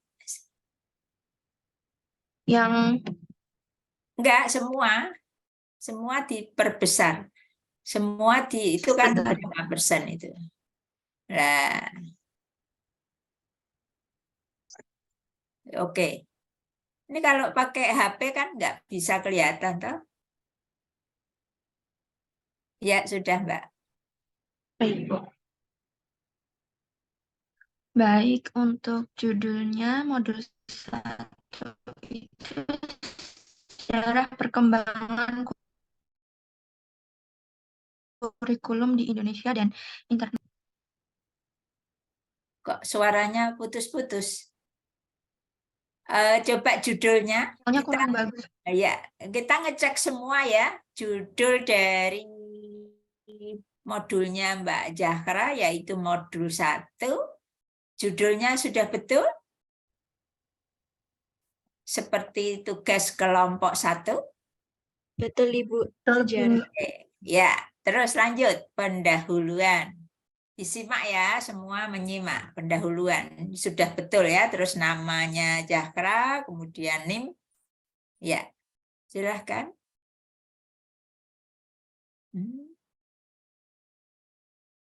Yang Enggak, semua diperbesar. Semua itu kan Sebentar. berapa persen itu. Nah, oke. Ini kalau pakai HP kan nggak bisa kelihatan, toh? Ya, sudah, Mbak. baik, Bu. Baik, untuk judulnya modul 1 itu sejarah perkembangan kurikulum di Indonesia dan internasional. Kok suaranya putus-putus? Coba judulnya. Soalnya Kita, kurang bagus. ya, kita ngecek semua ya. Judul dari modulnya Mbak Zahra, yaitu modul 1. Judulnya sudah betul? Seperti tugas kelompok 1? Betul, Ibu. Betul, Bu. Sejarah. Ya, terus lanjut. Pendahuluan. Disimak ya, semua menyimak. Pendahuluan. Sudah betul ya, terus namanya Zahra, kemudian NIM. Ya, silahkan.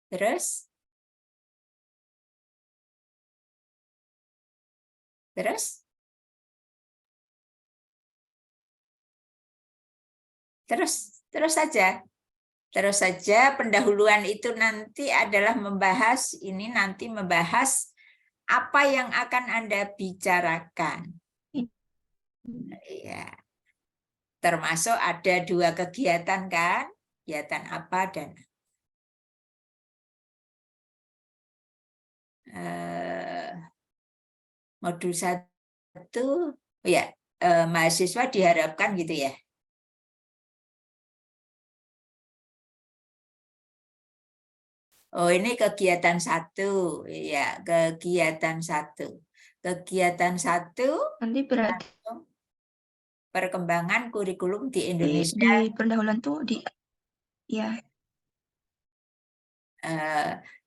Terus? Terus? Terus saja. Terus saja pendahuluan itu nanti adalah membahas, ini nanti membahas apa yang akan Anda bicarakan. Ya. Termasuk ada 2 kegiatan kan? Kegiatan apa dan modul 1 ya, mahasiswa diharapkan gitu ya. Oh, ini kegiatan 1. Ya, kegiatan 1. Kegiatan 1 Nanti berarti perkembangan kurikulum di di Indonesia. pendahuluan tuh ya.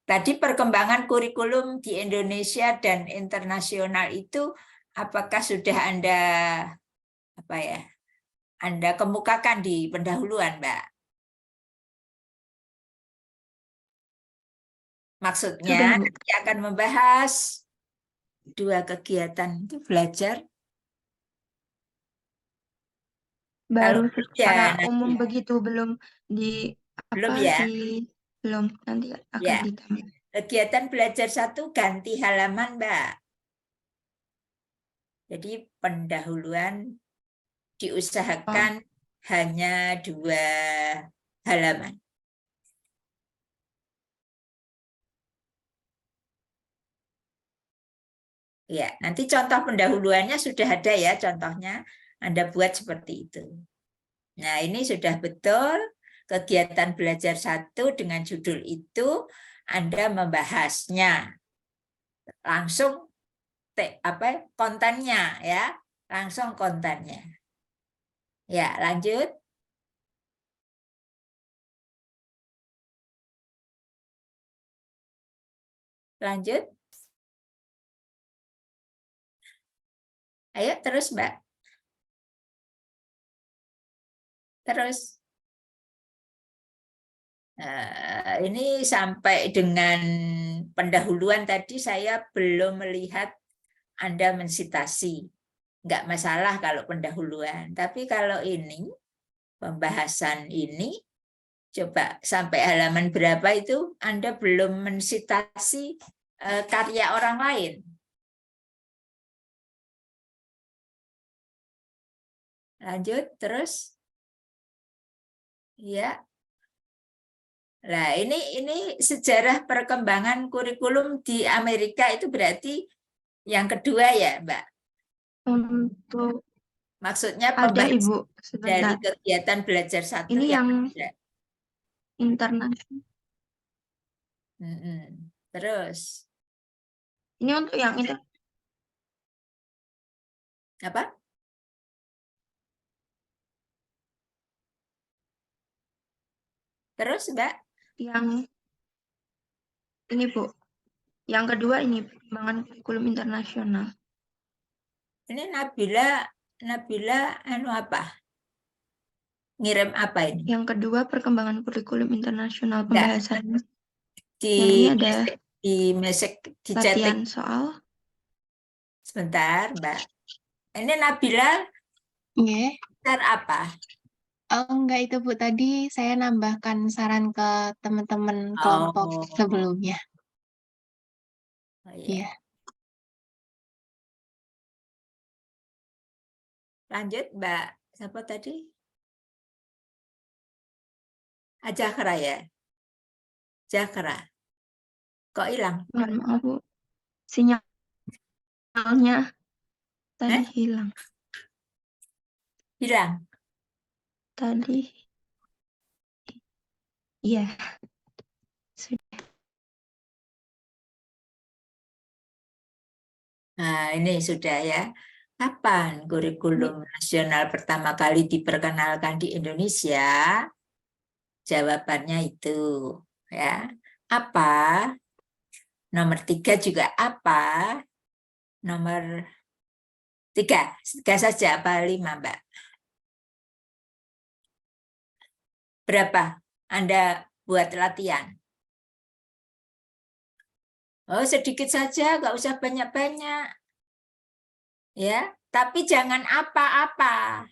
Tadi perkembangan kurikulum di Indonesia dan internasional itu apakah sudah Anda kemukakan di pendahuluan, Mbak? Maksudnya Sudah, Bu. nanti akan membahas 2 kegiatan itu belajar. Baru Kalau secara ya, umum begitu, belum belum ya. belum, nanti akan Ya. ditambah. Kegiatan belajar 1 ganti halaman, Mbak. Jadi pendahuluan diusahakan hanya 2 halaman. Ya, nanti contoh pendahuluannya sudah ada ya, contohnya Anda buat seperti itu. Nah, ini sudah betul kegiatan belajar 1 dengan judul itu Anda membahasnya. Langsung kontennya ya, langsung kontennya. Ya, lanjut. Lanjut. Ayo terus, Mbak. Terus. Ini sampai dengan pendahuluan tadi saya belum melihat Anda mensitasi. Enggak masalah kalau pendahuluan. Tapi kalau ini, pembahasan ini, coba sampai halaman berapa itu Anda belum mensitasi karya orang lain. Lanjut, terus. Ya. Nah, ini sejarah perkembangan kurikulum di Amerika itu berarti yang kedua ya, Mbak? Untuk Maksudnya ada, pembahasan Ibu, dari sebentar. kegiatan belajar 1 Ini yang ada. internasional. Terus. Ini untuk yang itu. Apa? Terus, Mbak? Yang ini, Bu. Yang kedua ini perkembangan kurikulum internasional. Ini Nabila anu apa? Ngirim apa ini? Yang kedua perkembangan kurikulum internasional Enggak. pembahasannya. Di Yang ini ada di latihan chatting. soal. Sebentar, Mbak. Ini Nabila Nggih. share apa? Oh, enggak itu Bu, tadi saya nambahkan saran ke teman-teman kelompok Oh, sebelumnya. oh iya. Iya. Lanjut, Mbak. Siapa tadi? Ajakra ya? Jakra. Kok hilang? Mohon maaf Bu, sinyalnya tadi hilang. Hilang. Tadi, iya. Sudah. Nah, ini sudah ya. Kapan kurikulum nasional pertama kali diperkenalkan di Indonesia? Jawabannya itu ya. Apa? Nomor 3 juga apa? Nomor 3 saja apa 5, Mbak? Berapa Anda buat latihan? Oh, sedikit saja, nggak usah banyak-banyak. Ya, tapi jangan apa-apa.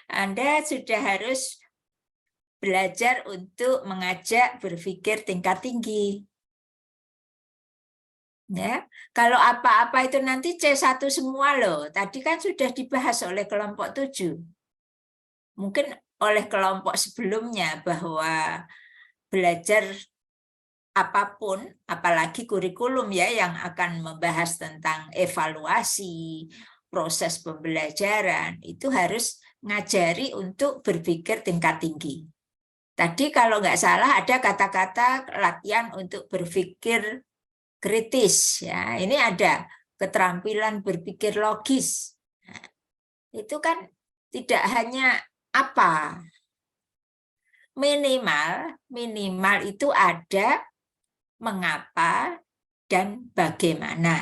Anda sudah harus belajar untuk mengajak berpikir tingkat tinggi. Ya, kalau apa-apa itu nanti C1 semua loh. Tadi kan sudah dibahas oleh kelompok 7. Mungkin oleh kelompok sebelumnya bahwa belajar apapun, apalagi kurikulum ya yang akan membahas tentang evaluasi, proses pembelajaran, itu harus ngajari untuk berpikir tingkat tinggi. Tadi kalau nggak salah ada kata-kata latihan untuk berpikir kritis. Ya, ini ada keterampilan berpikir logis. Nah, itu kan tidak hanya apa, minimal itu ada mengapa dan bagaimana.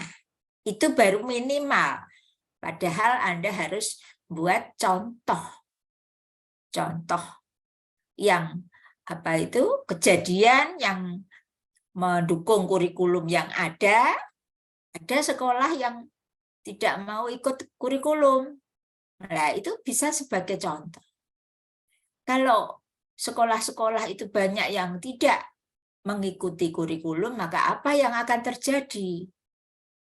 Itu baru minimal. Padahal Anda harus buat contoh yang apa itu kejadian yang mendukung kurikulum yang ada sekolah yang tidak mau ikut kurikulum. Nah, itu bisa sebagai contoh. Kalau sekolah-sekolah itu banyak yang tidak mengikuti kurikulum, maka apa yang akan terjadi?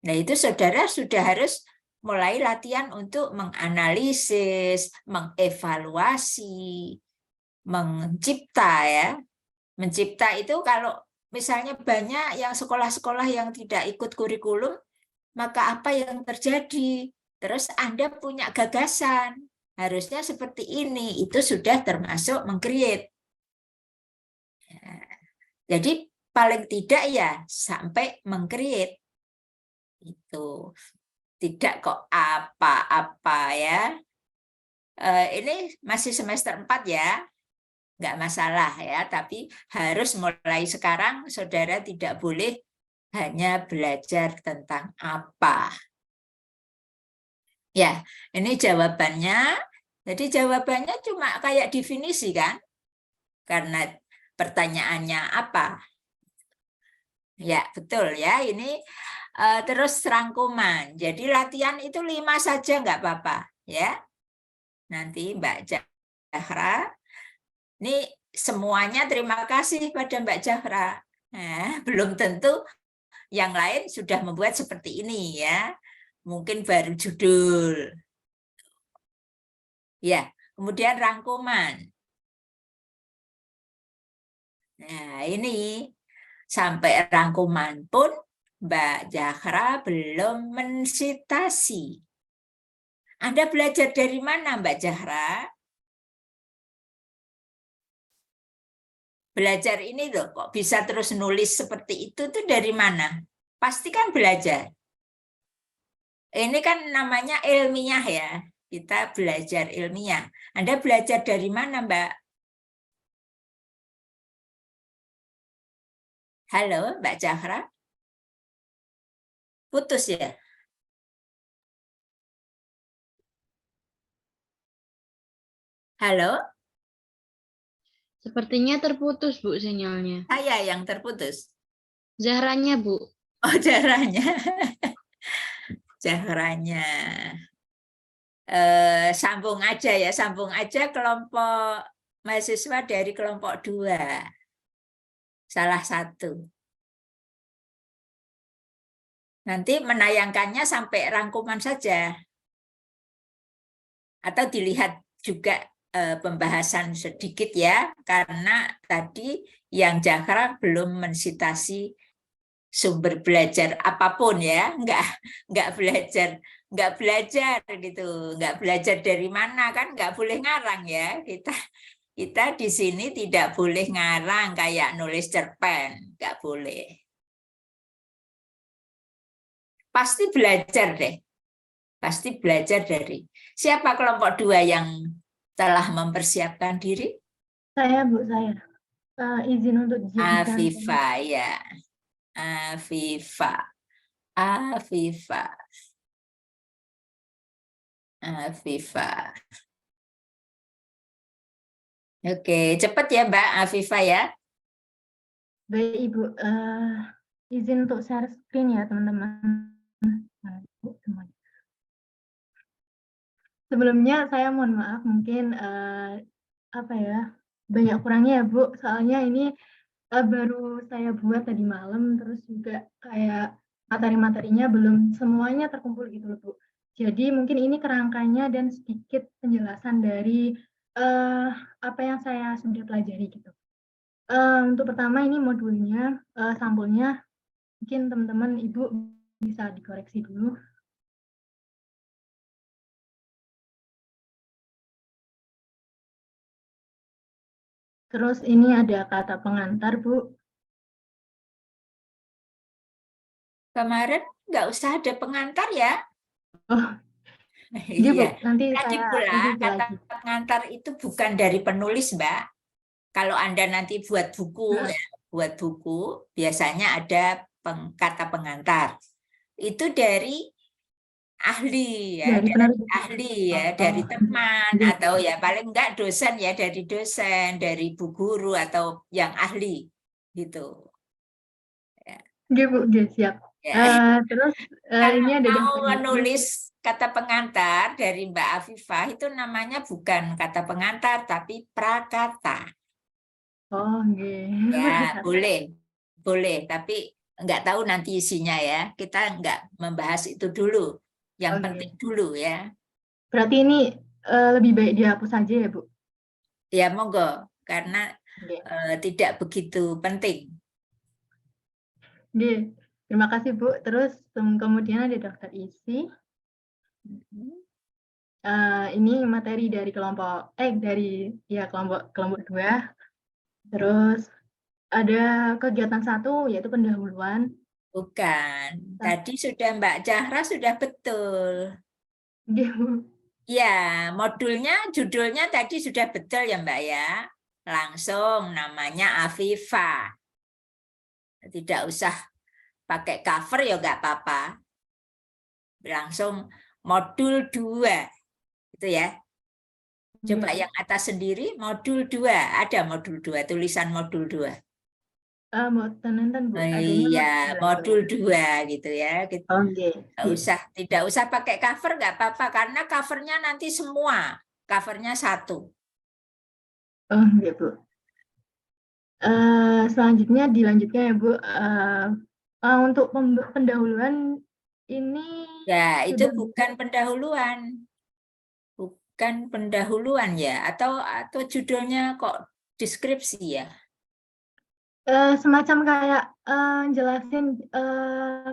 Nah, itu saudara sudah harus mulai latihan untuk menganalisis, mengevaluasi, mencipta ya. Mencipta itu kalau misalnya banyak yang sekolah-sekolah yang tidak ikut kurikulum, maka apa yang terjadi? Terus Anda punya gagasan, harusnya seperti ini, itu sudah termasuk meng-create. Jadi paling tidak ya sampai meng-create. Itu tidak kok apa-apa ya. Ini masih semester 4 ya. Nggak masalah ya, tapi harus mulai sekarang saudara tidak boleh hanya belajar tentang apa. Ya, ini jawabannya. Jadi jawabannya cuma kayak definisi kan? Karena pertanyaannya apa? Ya, betul ya. Ini terus rangkuman. Jadi latihan itu 5 saja nggak apa-apa ya. Nanti Mbak Zahra. Ini semuanya terima kasih pada Mbak Zahra. Nah, belum tentu yang lain sudah membuat seperti ini ya. Mungkin baru judul. Ya, kemudian rangkuman. Nah, ini sampai rangkuman pun Mbak Zahra belum mensitasi. Anda belajar dari mana Mbak Zahra? Belajar ini loh, kok bisa terus nulis seperti itu tuh dari mana? Pasti kan belajar. Ini kan namanya ilmiah ya. Kita belajar ilmiah. Anda belajar dari mana, Mbak? Halo, Mbak Zahra? Putus ya? Halo? Sepertinya terputus, Bu, sinyalnya. Saya yang terputus. Zahranya, Bu. Oh, Zahranya. Zahranya. Sambung aja ya, sambung aja kelompok mahasiswa dari kelompok 2. Salah satu. Nanti menayangkannya sampai rangkuman saja. Atau dilihat juga pembahasan sedikit ya, karena tadi yang Zahra belum mensitasi sumber belajar apapun ya, nggak belajar gitu, nggak belajar dari mana kan, nggak boleh ngarang ya, kita di sini tidak boleh ngarang kayak nulis cerpen, nggak boleh. Pasti belajar deh, pasti belajar dari siapa kelompok 2 yang telah mempersiapkan diri? Saya, Bu, saya. Izin untuk dijadikan. Afifa ya. Afifa. Oke, cepat ya Mbak Afifa ya. Baik, Ibu. Izin untuk share screen ya, teman-teman. Nah, Bu, semuanya. Sebelumnya saya mohon maaf mungkin banyak kurangnya ya Bu, soalnya ini baru saya buat tadi malam, terus juga kayak materi-materinya belum semuanya terkumpul gitu loh Bu. Jadi mungkin ini kerangkanya dan sedikit penjelasan dari apa yang saya sudah pelajari gitu. Untuk pertama ini modulnya, sampulnya, mungkin teman-teman Ibu bisa dikoreksi dulu. Terus ini ada kata pengantar, Bu. Kemarin nggak usah ada pengantar ya. Oh, iya, Bu. Iya. Nanti Lagi saya pula review kata lagi. pengantar itu bukan dari penulis, Mbak. Kalau Anda nanti buat buku, biasanya ada kata pengantar. Itu dari ahli ya, dari ahli ya, dari teman atau ya paling enggak dosen ya, dari dosen, dari bu guru atau yang ahli gitu. Oke Bu, oke, siap. Ya. Terus Kalau ini ada mau menulis kata pengantar dari Mbak Afifah itu namanya bukan kata pengantar tapi prakata. Oh, oke. Ya, boleh, tapi enggak tahu nanti isinya ya. Kita enggak membahas itu dulu. Yang penting dulu ya. Berarti ini lebih baik dihapus saja ya, Bu? Ya, monggo. Karena tidak begitu penting. Oke, terima kasih, Bu. Terus kemudian ada daftar isi. Ini materi dari kelompok kelompok 2. Terus ada kegiatan 1 yaitu pendahuluan. Bukan. Tadi sudah Mbak Zahra sudah betul. Bu. Ya, judulnya tadi sudah betul ya Mbak ya. Langsung namanya Afifa. Tidak usah pakai cover ya nggak apa-apa. Langsung modul 2. Gitu ya. Coba yang atas sendiri modul 2. Ada modul 2, tulisan modul 2. Bu. Iya, modul 2 gitu ya. Tidak usah pakai cover, nggak apa-apa karena covernya nanti semua, covernya 1. Oh, iya, Bu. Selanjutnya dilanjutkan ya, Bu. Untuk pendahuluan ini ya itu bukan pendahuluan. Bukan pendahuluan ya, atau judulnya kok deskripsi ya? Semacam kayak jelasin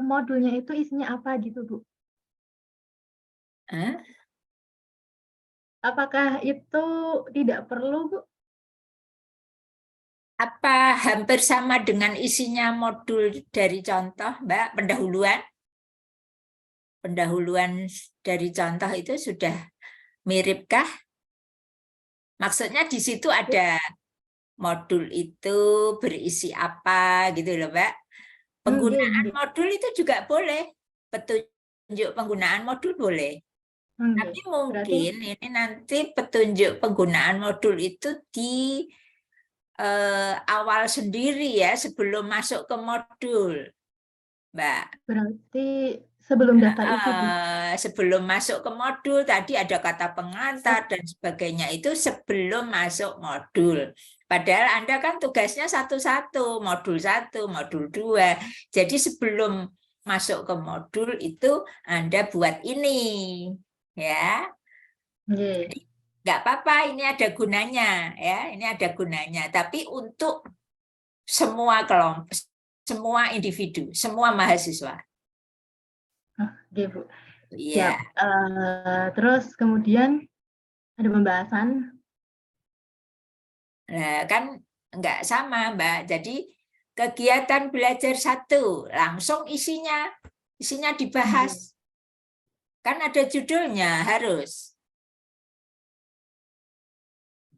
modulnya itu isinya apa gitu, Bu. Apakah itu tidak perlu, Bu? Apa hampir sama dengan isinya modul dari contoh, Mbak, pendahuluan? Pendahuluan dari contoh itu sudah miripkah? Maksudnya di situ ada modul itu berisi apa gitu loh, Mbak. Penggunaan modul itu juga boleh, petunjuk penggunaan modul boleh. Tapi mungkin ini nanti petunjuk penggunaan modul itu di awal sendiri ya, sebelum masuk ke modul, Mbak. Berarti sebelum daftar itu, Bu. Sebelum masuk ke modul, tadi ada kata pengantar dan sebagainya, itu sebelum masuk modul. Padahal Anda kan tugasnya satu-satu, modul 1, modul 2. Jadi sebelum masuk ke modul itu Anda buat ini, ya. Jadi nggak apa-apa, ini ada gunanya, ya. Ini ada gunanya. Tapi untuk semua kelompok, semua individu, semua mahasiswa. Oke, Bu. Iya. Terus kemudian ada pembahasan. Nah, kan nggak sama, Mbak. Jadi kegiatan belajar 1 langsung isinya dibahas. Kan ada judulnya harus.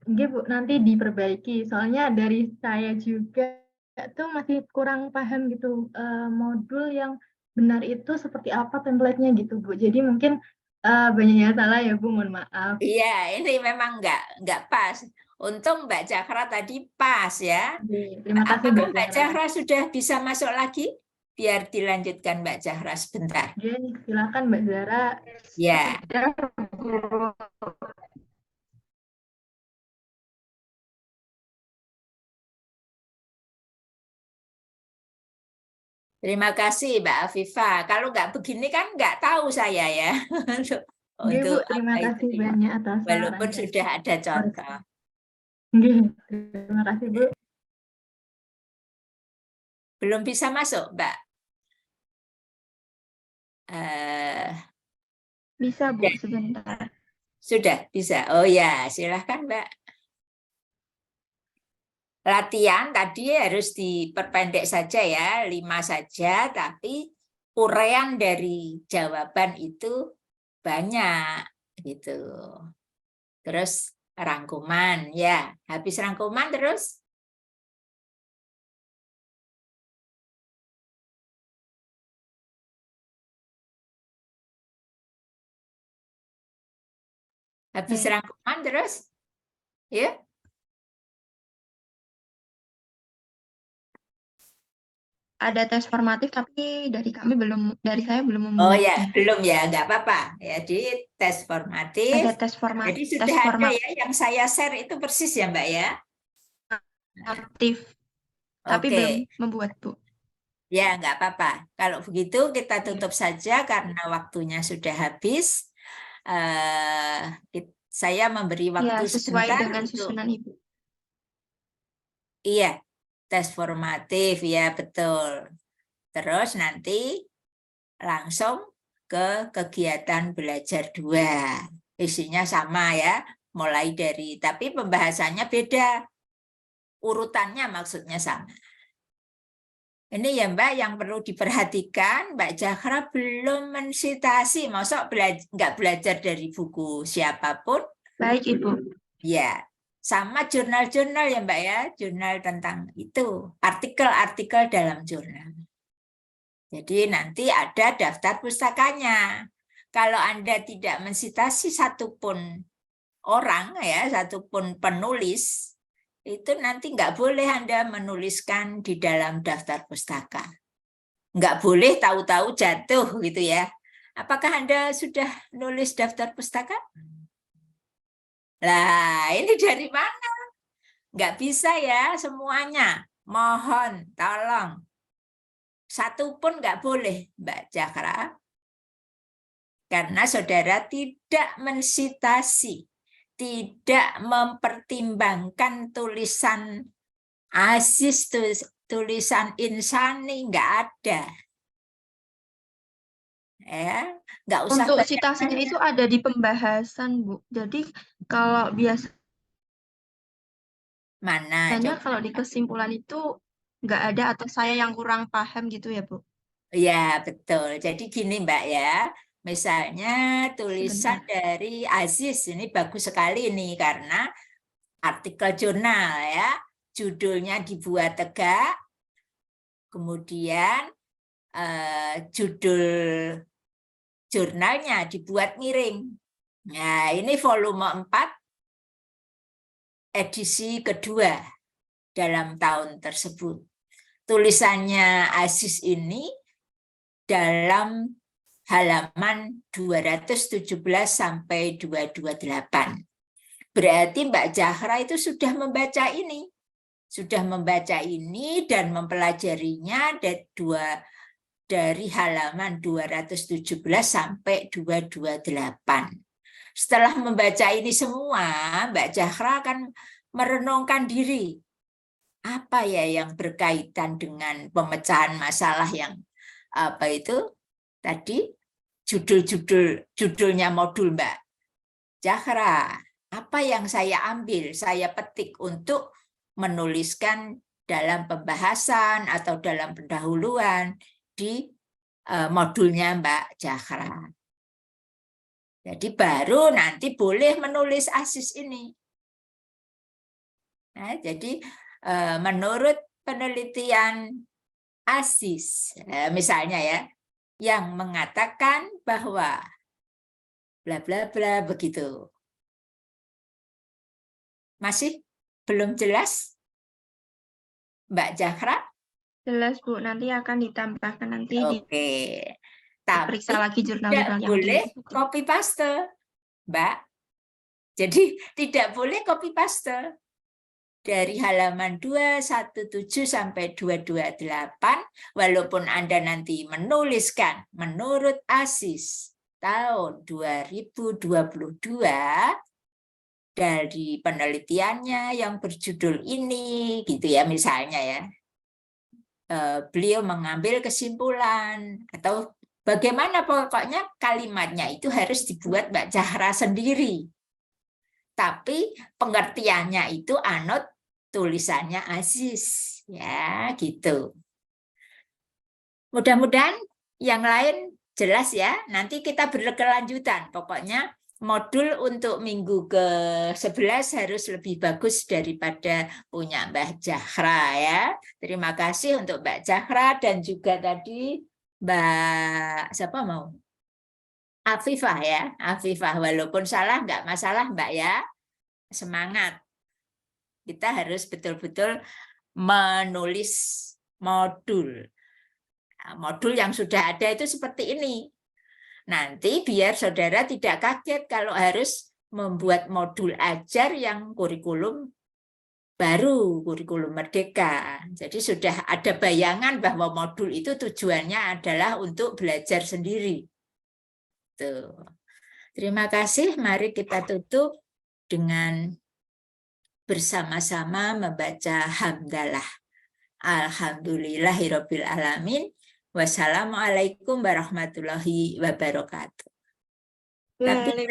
Oke, Bu, nanti diperbaiki. Soalnya dari saya juga tuh masih kurang paham gitu, modul yang benar itu seperti apa template-nya gitu, Bu. Jadi mungkin banyak yang salah ya, Bu, mohon maaf. Iya, ini memang nggak pas. Untung Mbak Zahra tadi pas ya. Terima kasih, Apakah Mbak Zahra sudah bisa masuk lagi? Biar dilanjutkan Mbak Zahra sebentar. Oke, silakan Mbak Zahra. Ya. Terima kasih Mbak Afifah. Kalau nggak begini kan nggak tahu saya ya. Untuk terima kasih banyak atas walaupun sudah ada contoh. Terima kasih, Bu. Belum bisa masuk, Mbak? Bisa, Bu, sebentar. Sudah bisa. Oh ya, silahkan Mbak. Latihan tadi harus diperpendek saja ya, 5 saja, tapi uraian dari jawaban itu banyak gitu. Terus rangkuman ya, habis rangkuman terus rangkuman terus ya. Ada tes formatif tapi dari saya belum membuat. Oh ya, belum ya, nggak apa-apa. Ya, di tes formatif. Ada tes formatif. Jadi sudah ada ya yang saya share itu persis ya, Mbak ya? Aktif. Tapi belum membuat, Bu. Ya, nggak apa-apa. Kalau begitu kita tutup saja karena waktunya sudah habis. Saya memberi waktu sesuai sebentar dengan susunan Ibu. Iya, tes formatif ya, betul. Terus nanti langsung ke kegiatan belajar 2. Isinya sama ya, mulai dari, tapi pembahasannya beda. Urutannya maksudnya sama. Ini ya Mbak yang perlu diperhatikan, Mbak Zahra belum mensitasi, masuk nggak belajar dari buku siapapun. Baik Ibu. Ya, sama jurnal-jurnal ya Mbak ya, jurnal tentang itu, artikel-artikel dalam jurnal. Jadi nanti ada daftar pustakanya. Kalau Anda tidak mensitasi satupun orang ya, satupun penulis, itu nanti nggak boleh Anda menuliskan di dalam daftar pustaka. Nggak boleh tahu-tahu jatuh gitu ya. Apakah Anda sudah nulis daftar pustaka? Lah, ini dari mana? Nggak bisa ya semuanya. Mohon, tolong. Satu pun nggak boleh, Mbak Zahra. Karena saudara tidak mensitasi, tidak mempertimbangkan tulisan Aziz, tulisan Insani, nggak ada. Ya, nggak usah. Untuk citasinya itu ada di pembahasan, Bu. Jadi kalau biasa mana? Kalau di kesimpulan itu nggak ada atau saya yang kurang paham gitu ya, Bu? Ya, betul. Jadi gini Mbak ya, misalnya tulisan dari Aziz, ini bagus sekali nih karena artikel jurnal ya. judulnya dibuat tegak, kemudian judul jurnalnya dibuat miring. Nah, ini volume 4, edisi kedua dalam tahun tersebut. Tulisannya Aziz ini dalam halaman 217 sampai 228. Berarti Mbak Zahra itu sudah membaca ini. Sudah membaca ini dan mempelajarinya dari halaman 217 sampai 228. Setelah membaca ini semua, Mbak Zahra akan merenungkan diri. Apa ya yang berkaitan dengan pemecahan masalah yang apa itu tadi judulnya modul Mbak Zahra. Apa yang saya ambil, saya petik untuk menuliskan dalam pembahasan atau dalam pendahuluan di modulnya Mbak Zahra. Jadi baru nanti boleh menulis Aziz ini. Nah, jadi menurut penelitian Aziz, misalnya ya, yang mengatakan bahwa bla bla bla begitu. Masih belum jelas, Mbak Zahra? Jelas Bu, nanti akan ditambahkan nanti Oke. Tapi diperiksa lagi jurnal tidak yang boleh copy paste, Mbak. Jadi tidak boleh copy paste. Dari halaman 217 sampai 228, walaupun Anda nanti menuliskan menurut Aziz tahun 2022, dari penelitiannya yang berjudul ini, gitu ya misalnya ya, beliau mengambil kesimpulan, atau bagaimana pokoknya kalimatnya itu harus dibuat Mbak Zahra sendiri. Tapi pengertiannya itu anut tulisannya Aziz, ya gitu. Mudah-mudahan yang lain jelas ya. Nanti kita berkelanjutan. Pokoknya modul untuk minggu ke-11 harus lebih bagus daripada punya Mbak Zahra ya. Terima kasih untuk Mbak Zahra dan juga tadi Mbak siapa mau? Afifah ya, Afifah. Walaupun salah nggak masalah Mbak ya. Semangat. Kita harus betul-betul menulis modul. Nah, modul yang sudah ada itu seperti ini. Nanti biar saudara tidak kaget kalau harus membuat modul ajar yang kurikulum baru, kurikulum merdeka. Jadi sudah ada bayangan bahwa modul itu tujuannya adalah untuk belajar sendiri. Tuh. Terima kasih. Mari kita tutup dengan bersama-sama membaca hamdalah. Alhamdulillahirabbil alamin. Wassalamualaikum warahmatullahi wabarakatuh. Tapi